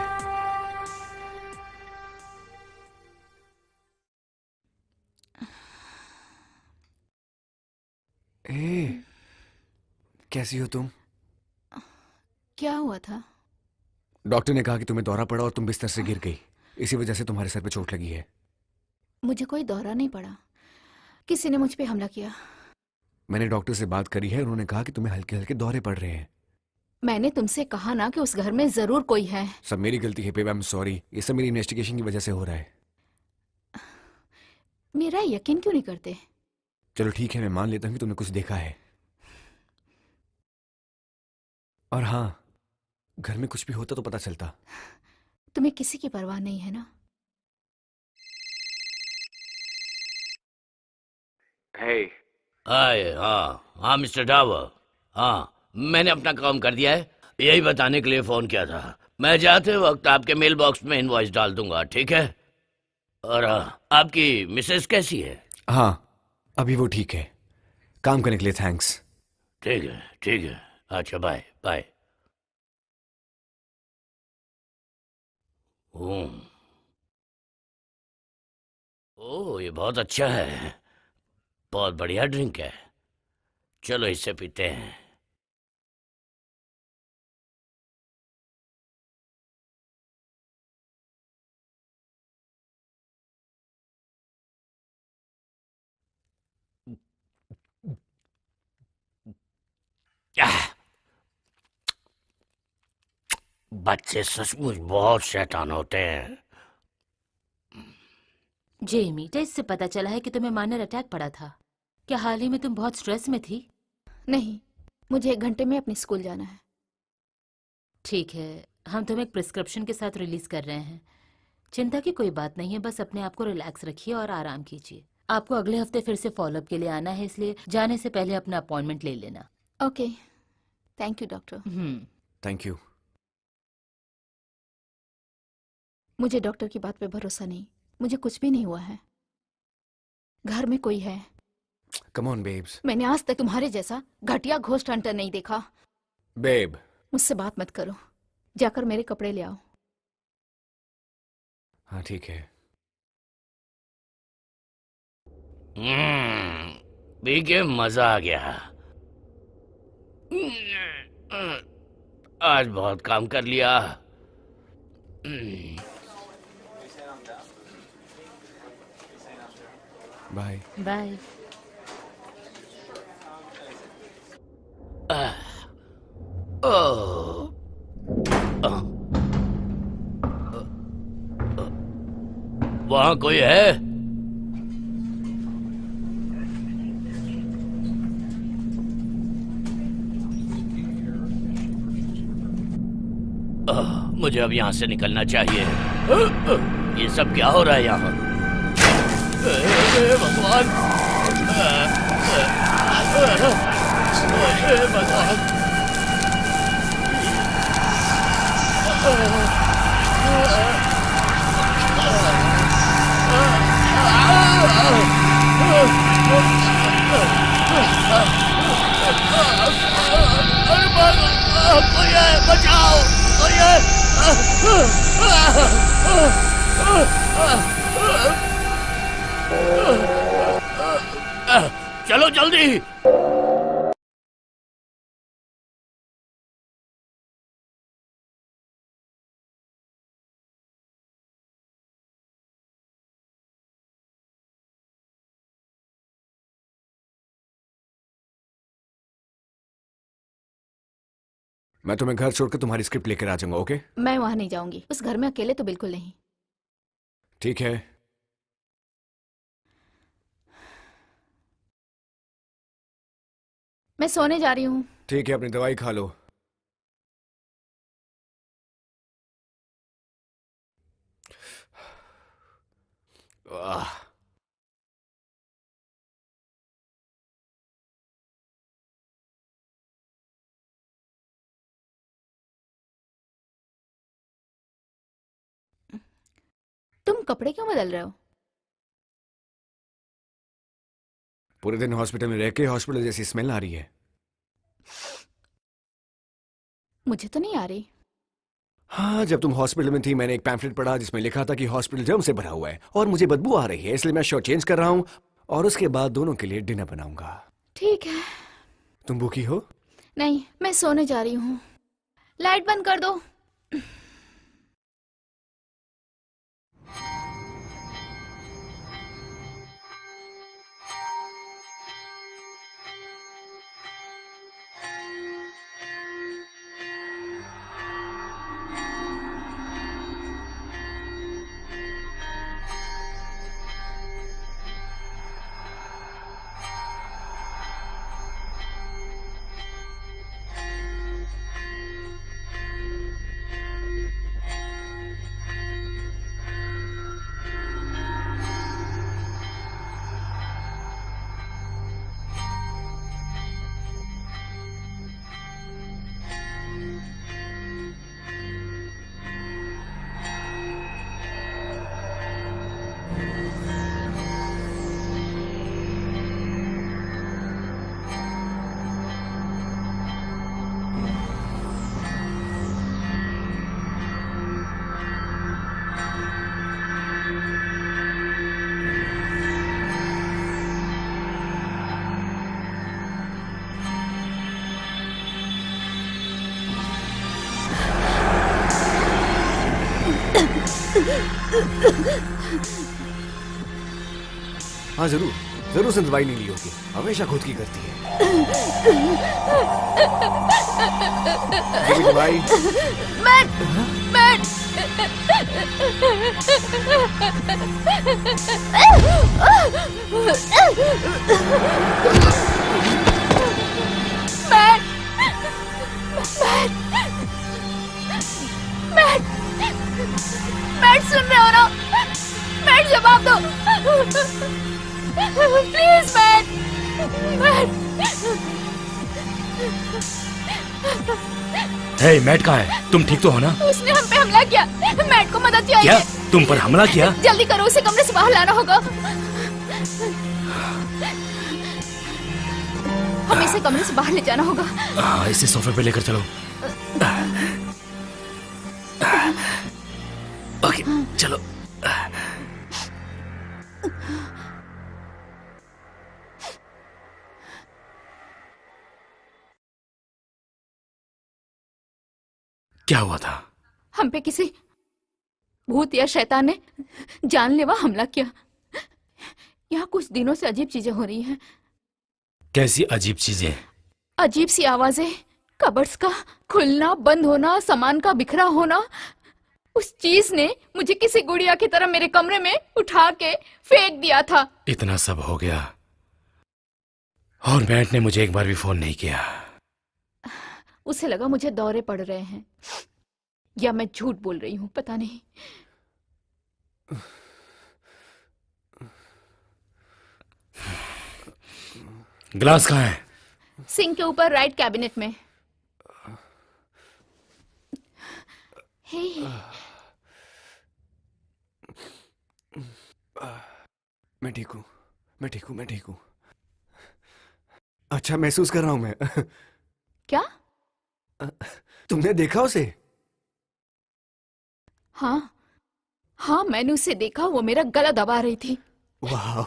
ए, कैसी हो तुम? क्या हुआ था? डॉक्टर ने कहा कि तुम्हें दौरा पड़ा और तुम बिस्तर से गिर गई। इसी वजह से तुम्हारे सर पे चोट लगी है। मुझे कोई दौरा नहीं पड़ा, किसी ने मुझ पे हमला किया। मैंने डॉक्टर से बात करी है, उन्होंने कहा कि तुम्हें हल्के हल्के दौरे पड़ रहे हैं। मैंने तुमसे कहा ना कि उस घर में जरूर कोई है। सब मेरी गलती है बेबी, आई एम सॉरी। ये सब मेरी इन्वेस्टिगेशन की वजह से हो रहा है। मेरा यकीन क्यों नहीं करते? चलो ठीक है, मैं मान लेता हूँ कि तुमने कुछ देखा है। और हाँ, घर में कुछ भी होता तो पता चलता। तुम्हें किसी की परवाह नहीं है ना? हाय, हाँ हाँ मिस्टर डावर, हाँ मैंने अपना काम कर दिया है, यही बताने के लिए फोन किया था। मैं जाते वक्त आपके मेल बॉक्स में इनवॉइस डाल दूंगा, ठीक है? और आपकी मिसेस कैसी है? हाँ, अभी वो ठीक है। काम करने के लिए थैंक्स। ठीक है, ठीक है, अच्छा बाय बाय। ओह, ये बहुत अच्छा है, बहुत बढ़िया ड्रिंक है। चलो इससे पीते हैं। आह, बच्चे सचमुच बहुत शैतान होते हैं। जेमी, टेस्ट से पता चला है कि तुम्हें माइनर अटैक पड़ा था। क्या हाल ही में तुम बहुत स्ट्रेस में थी? नहीं, मुझे 1 घंटे में अपने स्कूल जाना है। ठीक है, हम तुम्हें एक प्रिस्क्रिप्शन के साथ रिलीज कर रहे हैं। चिंता की कोई बात नहीं है, बस अपने आप को रिलैक्स रखिए और आराम कीजिए। आपको अगले हफ्ते फिर से फॉलोअप के लिए आना है, इसलिए जाने से पहले अपना अपॉइंटमेंट ले लेना। Okay, thank you doctor. Thank you. मुझे डॉक्टर की बात पे भरोसा नहीं, मुझे कुछ भी नहीं हुआ है। घर में कोई है। Come on babes. मैंने आज तक तुम्हारे जैसा घटिया घोस्ट हंटर नहीं देखा। बेब, मुझसे बात मत करो, जाकर मेरे कपड़े ले आओ। हाँ ठीक है। पी के मजा आ गया। आज बहुत काम कर लिया। Bye bye. वहाँ कोई है? मुझे अब यहाँ से निकलना चाहिए। ये सब क्या हो रहा है यहाँ? भगवान! भगवान! कोई है, बचाओ! कोई है! चलो जल्दी! मैं तुम्हें घर छोड़कर तुम्हारी स्क्रिप्ट लेकर आ जाऊंगा, ओके? मैं वहां नहीं जाऊंगी, उस घर में अकेले तो बिल्कुल नहीं। ठीक है। मैं सोने जा रही हूँ। ठीक है, अपनी दवाई खा लो। आह। तुम कपड़े क्यों बदल रहे हो? पूरे दिन हॉस्पिटल में रह के हॉस्पिटल जैसी स्मेल आ रही है। मुझे तो नहीं आ रही। हाँ, जब तुम हॉस्पिटल में थी मैंने एक पैम्फलेट पढ़ा जिसमें लिखा था कि हॉस्पिटल जर्म से भरा हुआ है और मुझे बदबू आ रही है, इसलिए मैं शर्ट चेंज कर रहा हूँ और उसके बाद दोनों के लिए डिनर बनाऊंगा। ठीक है। तुम भूखी हो? नहीं, मैं सोने जा रही हूँ। लाइट बंद कर दो। हाँ जरूर, जरूर से दवाई नहीं ली होगी, हमेशा खुद की करती है। ये दवाई। मैट सुन रहे हो ना? मैट जवाब दो प्लीज। मैट हे, मैट कहाँ है? तुम ठीक तो हो ना? उसने हम पे हमला किया। मैट को मदद चाहिए। क्या? तुम पर हमला किया? जल्दी करो, उसे कमरे से बाहर लाना होगा। हमें इसे कमरे से बाहर ले जाना होगा। हाँ, इसे सोफे पे लेकर चलो। ओके, चलो। क्या हुआ था? हम पे किसी भूत या शैतान ने जानलेवा हमला किया। यहाँ कुछ दिनों से अजीब चीजें हो रही हैं। कैसी अजीब चीजें? अजीब सी आवाजें, कबर्ड्स का खुलना बंद होना, सामान का बिखरा होना, उस चीज ने मुझे किसी गुड़िया की तरह मेरे कमरे में उठा के फेंक दिया था। इतना सब हो गया और मैट ने मुझे एक बार भी फोन नहीं किया। उसे लगा मुझे दौरे पड़ रहे हैं या मैं झूठ बोल रही हूँ, पता नहीं। ग्लास कहाँ है? सिंक के ऊपर राइट कैबिनेट में। हे मैं ठीक हूँ, मैं ठीक हूँ, मैं ठीक हूँ। अच्छा महसूस कर रहा हूँ मैं। क्या? तुमने देखा उसे? हाँ हाँ, मैंने उसे देखा, वो मेरा गला दबा रही थी। वाह।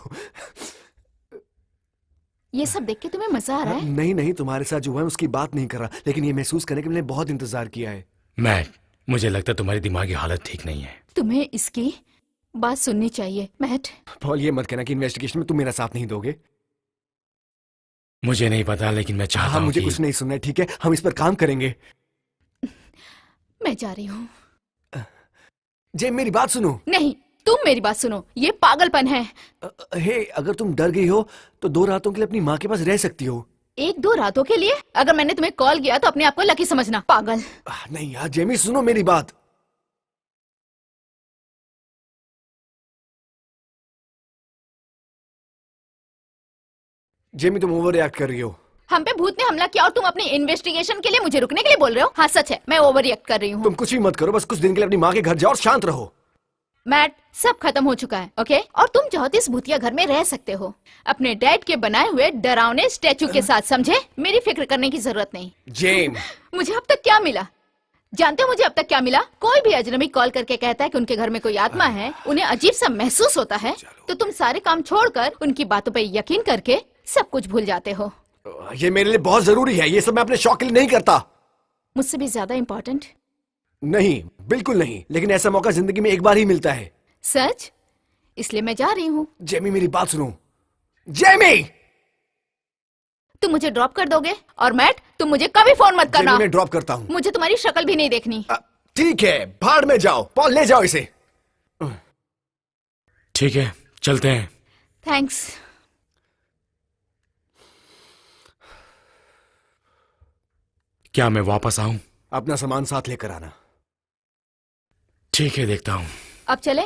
ये सब देख के तुम्हें मजा आ रहा है? नहीं नहीं, तुम्हारे साथ जो हुआ है उसकी बात नहीं कर रहा, लेकिन ये महसूस करने के लिए मैंने बहुत इंतजार किया है। मैट, मुझे लगता है तुम्हारी दिमागी हालत ठीक नहीं है। तुम्हें इसकी बात सुननी चाहिए मैट। पॉल, ये मत कहना कि इन्वेस्टिगेशन में तुम मेरा साथ नहीं दोगे। मुझे नहीं पता, लेकिन मैं चाहता हूँ मुझे कि... कुछ नहीं सुनना है, ठीक है? हम इस पर काम करेंगे। मैं जा रही हूँ। जे, मेरी बात सुनो। नहीं, तुम मेरी बात सुनो, ये पागलपन है। हे, अगर तुम डर गई हो तो 2 रातों के लिए अपनी माँ के पास रह सकती हो। 1-2 रातों के लिए? अगर मैंने तुम्हें कॉल किया तो अपने आप को लकी समझना, पागल। नहीं यार जेमी, सुनो मेरी बात। जेमी, तुम ओवर रिएक्ट कर रही हो। हम पे भूत ने हमला किया और तुम अपनी इन्वेस्टिगेशन के लिए मुझे रुकने के लिए बोल रहे हो? हाँ सच है, मैं ओवर रिएक्ट कर रही हूँ। तुम कुछ भी मत करो, बस कुछ दिन के लिए अपनी माँ के घर जाओ और शांत रहो। मैट, सब खत्म हो चुका है, ओके? और तुम चाहो तो इस भूतिया घर में रह सकते हो, अपने डैड के बनाए हुए डरावने स्टैचू के साथ, समझे? मेरी फिक्र करने की जरूरत नहीं। जेम, मुझे अब तक क्या मिला? जानते हो मुझे अब तक क्या मिला? कोई भी अजनबी कॉल करके कहता है कि उनके घर में कोई आत्मा है, उन्हें अजीब सा महसूस होता है, तो तुम सारे काम छोड़कर उनकी बातों पे यकीन करके सब कुछ भूल जाते हो। ये मेरे लिए बहुत जरूरी है, ये सब मैं अपने शौक के लिए नहीं करता। मुझसे भी ज्यादा इम्पोर्टेंट? नहीं, बिल्कुल नहीं, लेकिन ऐसा मौका जिंदगी में एक बार ही मिलता है। सच? इसलिए मैं जा रही हूँ। जेमी, मेरी बात सुनो। जेमी! तुम मुझे ड्रॉप कर दोगे? और मैट, तुम मुझे कभी फोन मत करना। जेमी, मैं ड्रॉप करता हूँ। मुझे तुम्हारी शक्ल भी नहीं देखनी। ठीक है, भाड़ में जाओ। पॉल, ले जाओ इसे। ठीक है, चलते हैं। थैंक्स। क्या मैं वापस आऊं? अपना सामान साथ लेकर आना। ठीक है, देखता हूं। अब चले?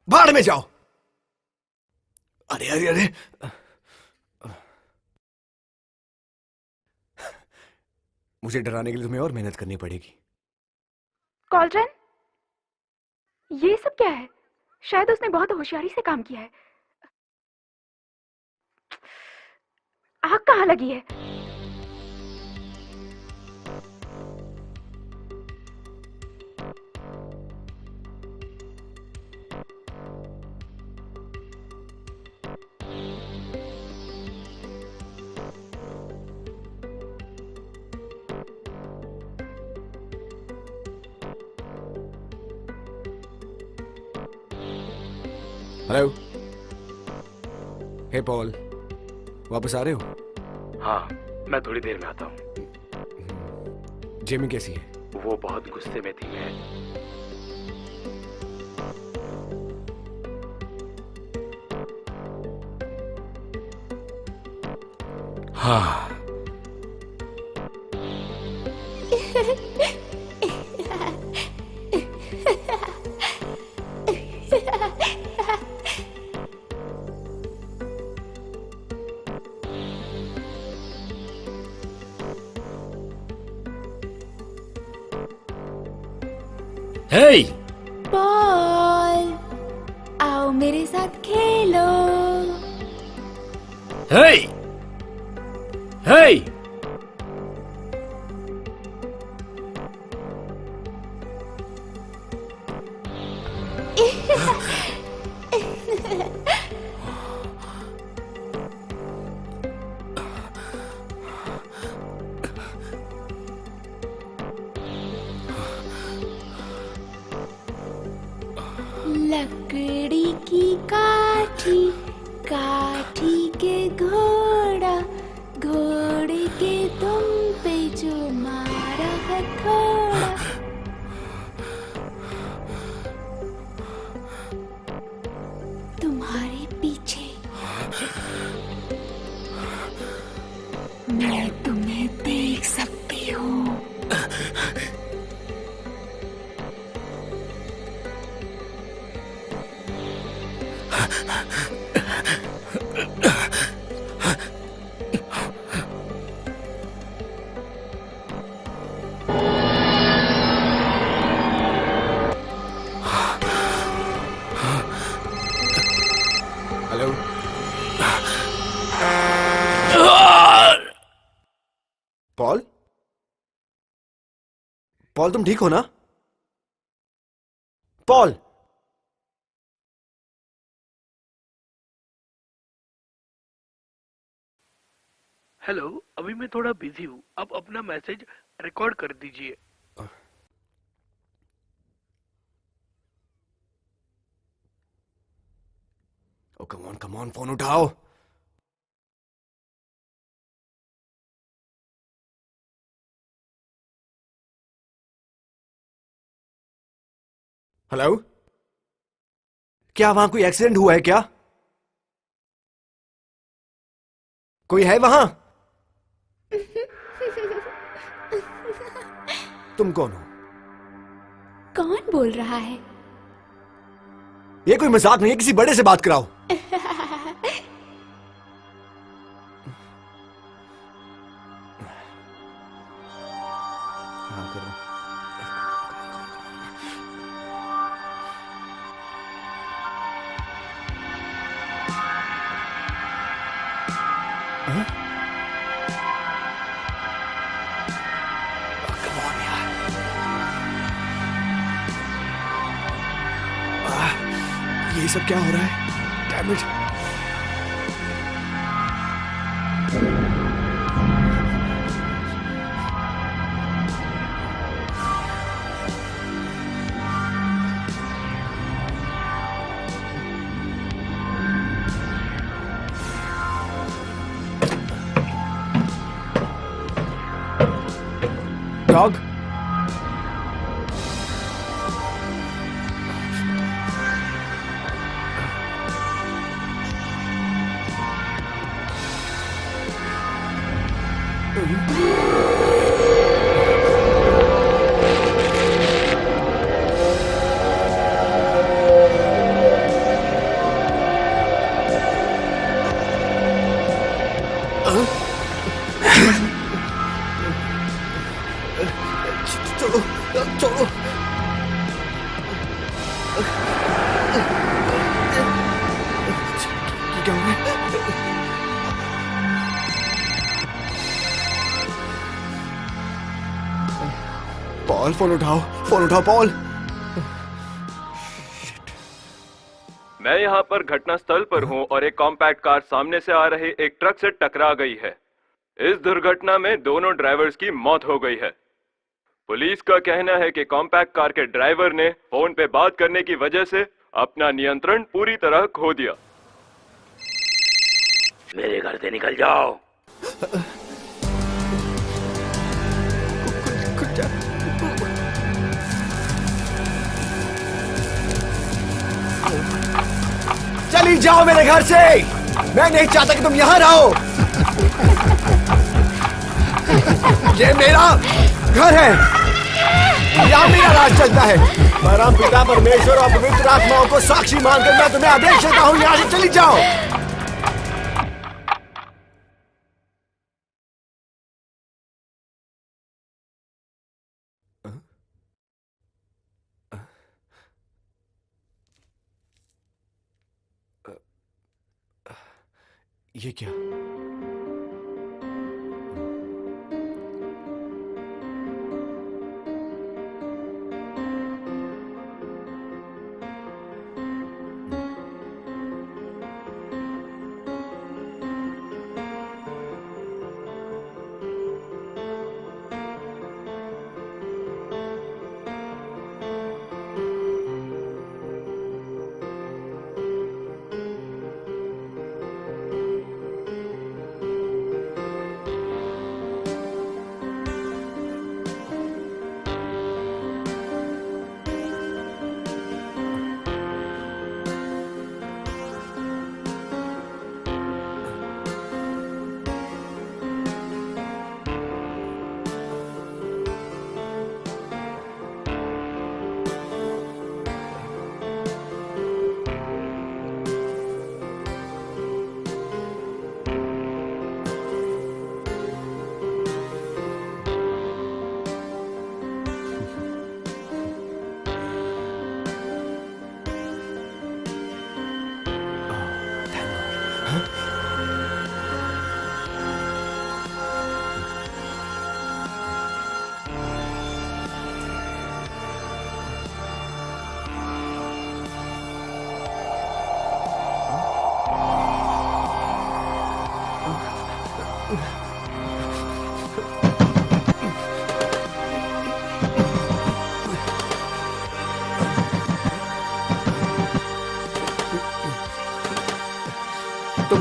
भाड़ में जाओ। अरे अरे अरे, मुझे डराने के लिए तुम्हें और मेहनत करनी पड़ेगी। कॉल्ड्रन, ये सब क्या है? शायद उसने बहुत होशियारी से काम किया है। आग कहाँ लगी है? हेलो। हे पॉल, वापस आ रहे हो? हाँ, मैं थोड़ी देर में आता हूँ। जेमी कैसी है? वो बहुत गुस्से में थी। मैं हाँ। हे! पॉल, आओ मेरे साथ खेलो। हे! हे! लकड़ी की काठी, काठी के घोड़ा, घोड़े थोड़ा तुम्हारे पीछे मैं तुम्हें देख सकती हूँ। हेलो। पॉल, पॉल तुम ठीक हो ना? पॉल, हेलो, अभी मैं थोड़ा बिजी हूँ। आप अपना मैसेज रिकॉर्ड कर दीजिए। ओ कम ऑन फोन उठाओ। हेलो, क्या वहां कोई एक्सीडेंट हुआ है क्या? कोई है वहां? तुम कौन हो? कौन बोल रहा है? ये कोई मजाक नहीं है, किसी बड़े से बात कराओ। हाँ, करो। हाँ? Come on, यार। ये सब क्या हो रहा है? Damn it. Dog? छोड़ो, छोड़ो। क्या हो रहा है? पॉल, फोन उठाओ पॉल। मैं यहाँ पर घटना स्थल पर हूँ और एक कॉम्पैक्ट कार सामने से आ रही एक ट्रक से टकरा गई है। इस दुर्घटना में दोनों ड्राइवर्स की मौत हो गई है। पुलिस का कहना है कि कॉम्पैक्ट कार के ड्राइवर ने फोन पे बात करने की वजह से अपना नियंत्रण पूरी तरह खो दिया। मेरे घर से निकल जाओ। चली जाओ मेरे घर से। मैं नहीं चाहता कि तुम यहाँ रहो। ये मेरा घर है, यहाँ मेरा राज चलता है। परम पिता परमेश्वर और पवित्र आत्माओं को साक्षी मानकर मैं तुम्हें आदेश देता हूँ, यहाँ से चली जाओ। ये क्या?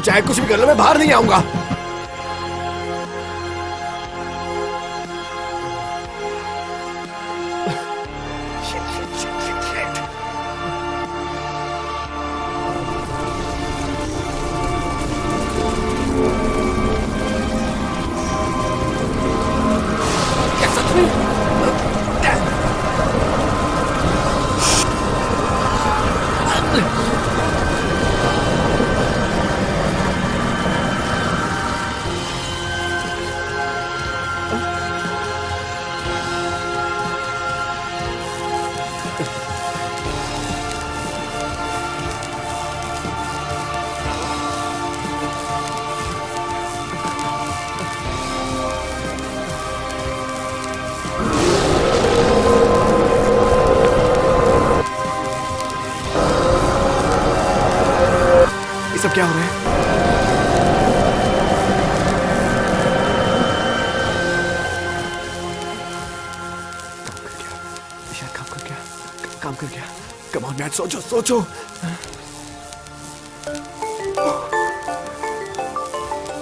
तुम चाहे कुछ भी कर लो, मैं बाहर नहीं आऊंगा। ये सब क्या हो रहा है? काम कर गया। कम ऑन मैट, सोचो सोचो।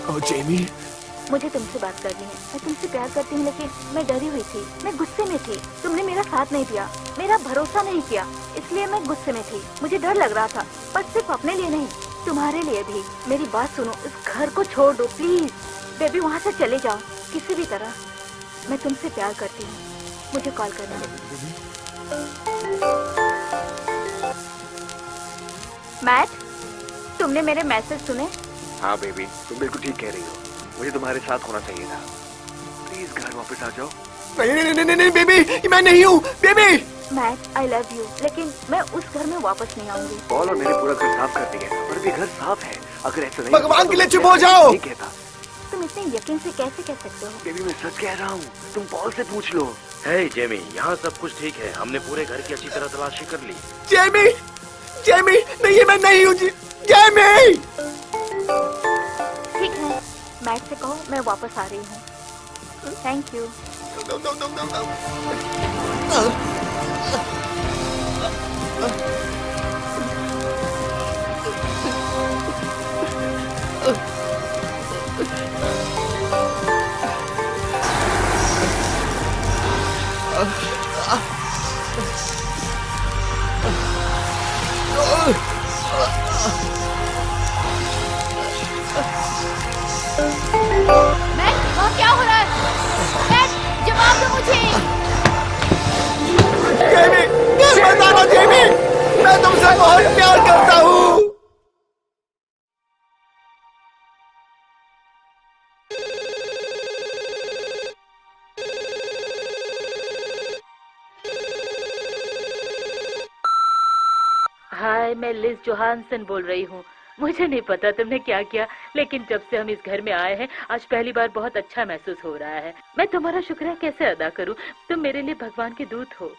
ओ जेमी, मुझे तुमसे बात करनी है। मैं तुमसे प्यार करती हूँ, लेकिन मैं डरी हुई थी, मैं गुस्से में थी। तुमने मेरा साथ नहीं दिया, मेरा भरोसा नहीं किया, इसलिए मैं गुस्से में थी। मुझे डर लग रहा था, पर सिर्फ अपने लिए नहीं, तुम्हारे लिए भी। मेरी बात सुनो, इस घर को छोड़ दो प्लीज। बेबी, वहाँ से चले जाओ किसी भी तरह। मैं तुमसे प्यार करती हूँ, मुझे कॉल करना। मैट, तुमने मेरे मैसेज सुने? हाँ बेबी, तुम बिल्कुल ठीक कह रही हो। मुझे तुम्हारे साथ होना चाहिए था। प्लीज घर वापस आ जाओ। नहीं बेबी, मैं नहीं हूँ baby. Matt, I love you, लेकिन मैं उस घर में वापस नहीं आऊंगी। पॉल और मैंने पूरा घर साफ कर दिया है, और भी घर साफ है। अगर ऐसा नहीं, भगवान के लिए चुप हो जाओ। नहीं कहता। तुम इतने यकीन से कैसे कह सकते हो? बेबी, मैं सच कह रहा हूँ, तुम पॉल से पूछ लो। हे जेमी, यहाँ सब कुछ ठीक है। हमने पूरे घर की अच्छी तरह तलाशी कर ली। जेमी, जेमी, नहीं, मैं नहीं हूँ। जेमी, ठीक है, मैट से कहो मैं वापस आ रही हूँ। Thank you. मैट, वहाँ क्या हो रहा है? मैट, जवाब दो मुझे। जेमी, बताना जेमी, मैं तुमसे बहुत प्यार करता हूँ। हाय, मैं लिज जोहानसन बोल रही हूँ। मुझे नहीं पता तुमने क्या किया, लेकिन जब से हम इस घर में आए हैं, आज पहली बार बहुत अच्छा महसूस हो रहा है। मैं तुम्हारा शुक्रिया कैसे अदा करूँ? तुम मेरे लिए भगवान के दूत हो।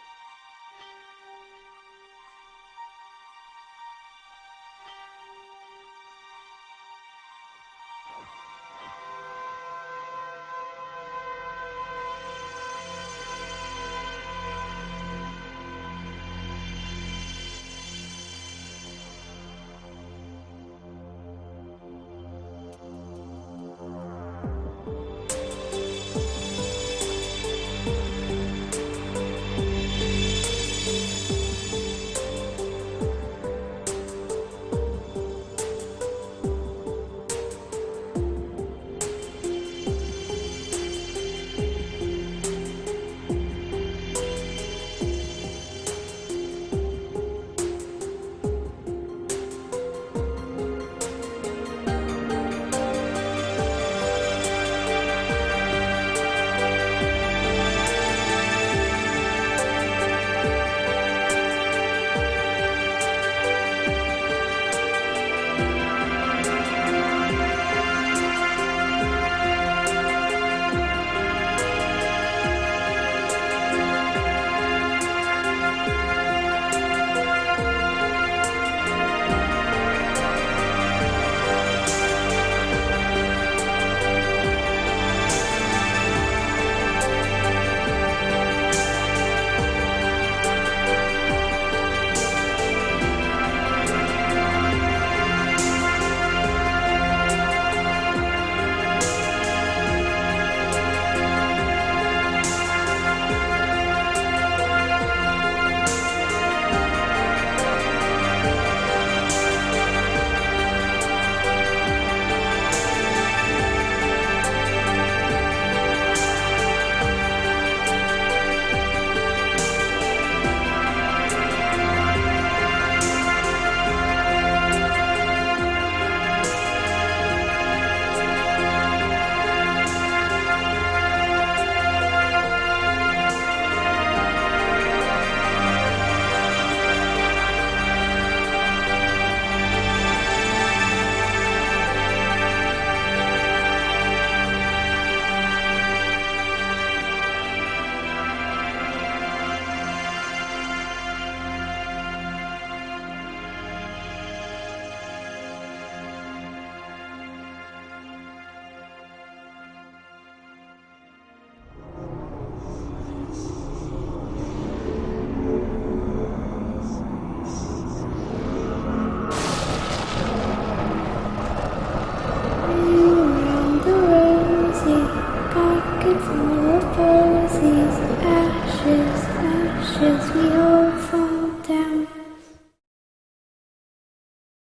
for roses, ashes, ashes, we hold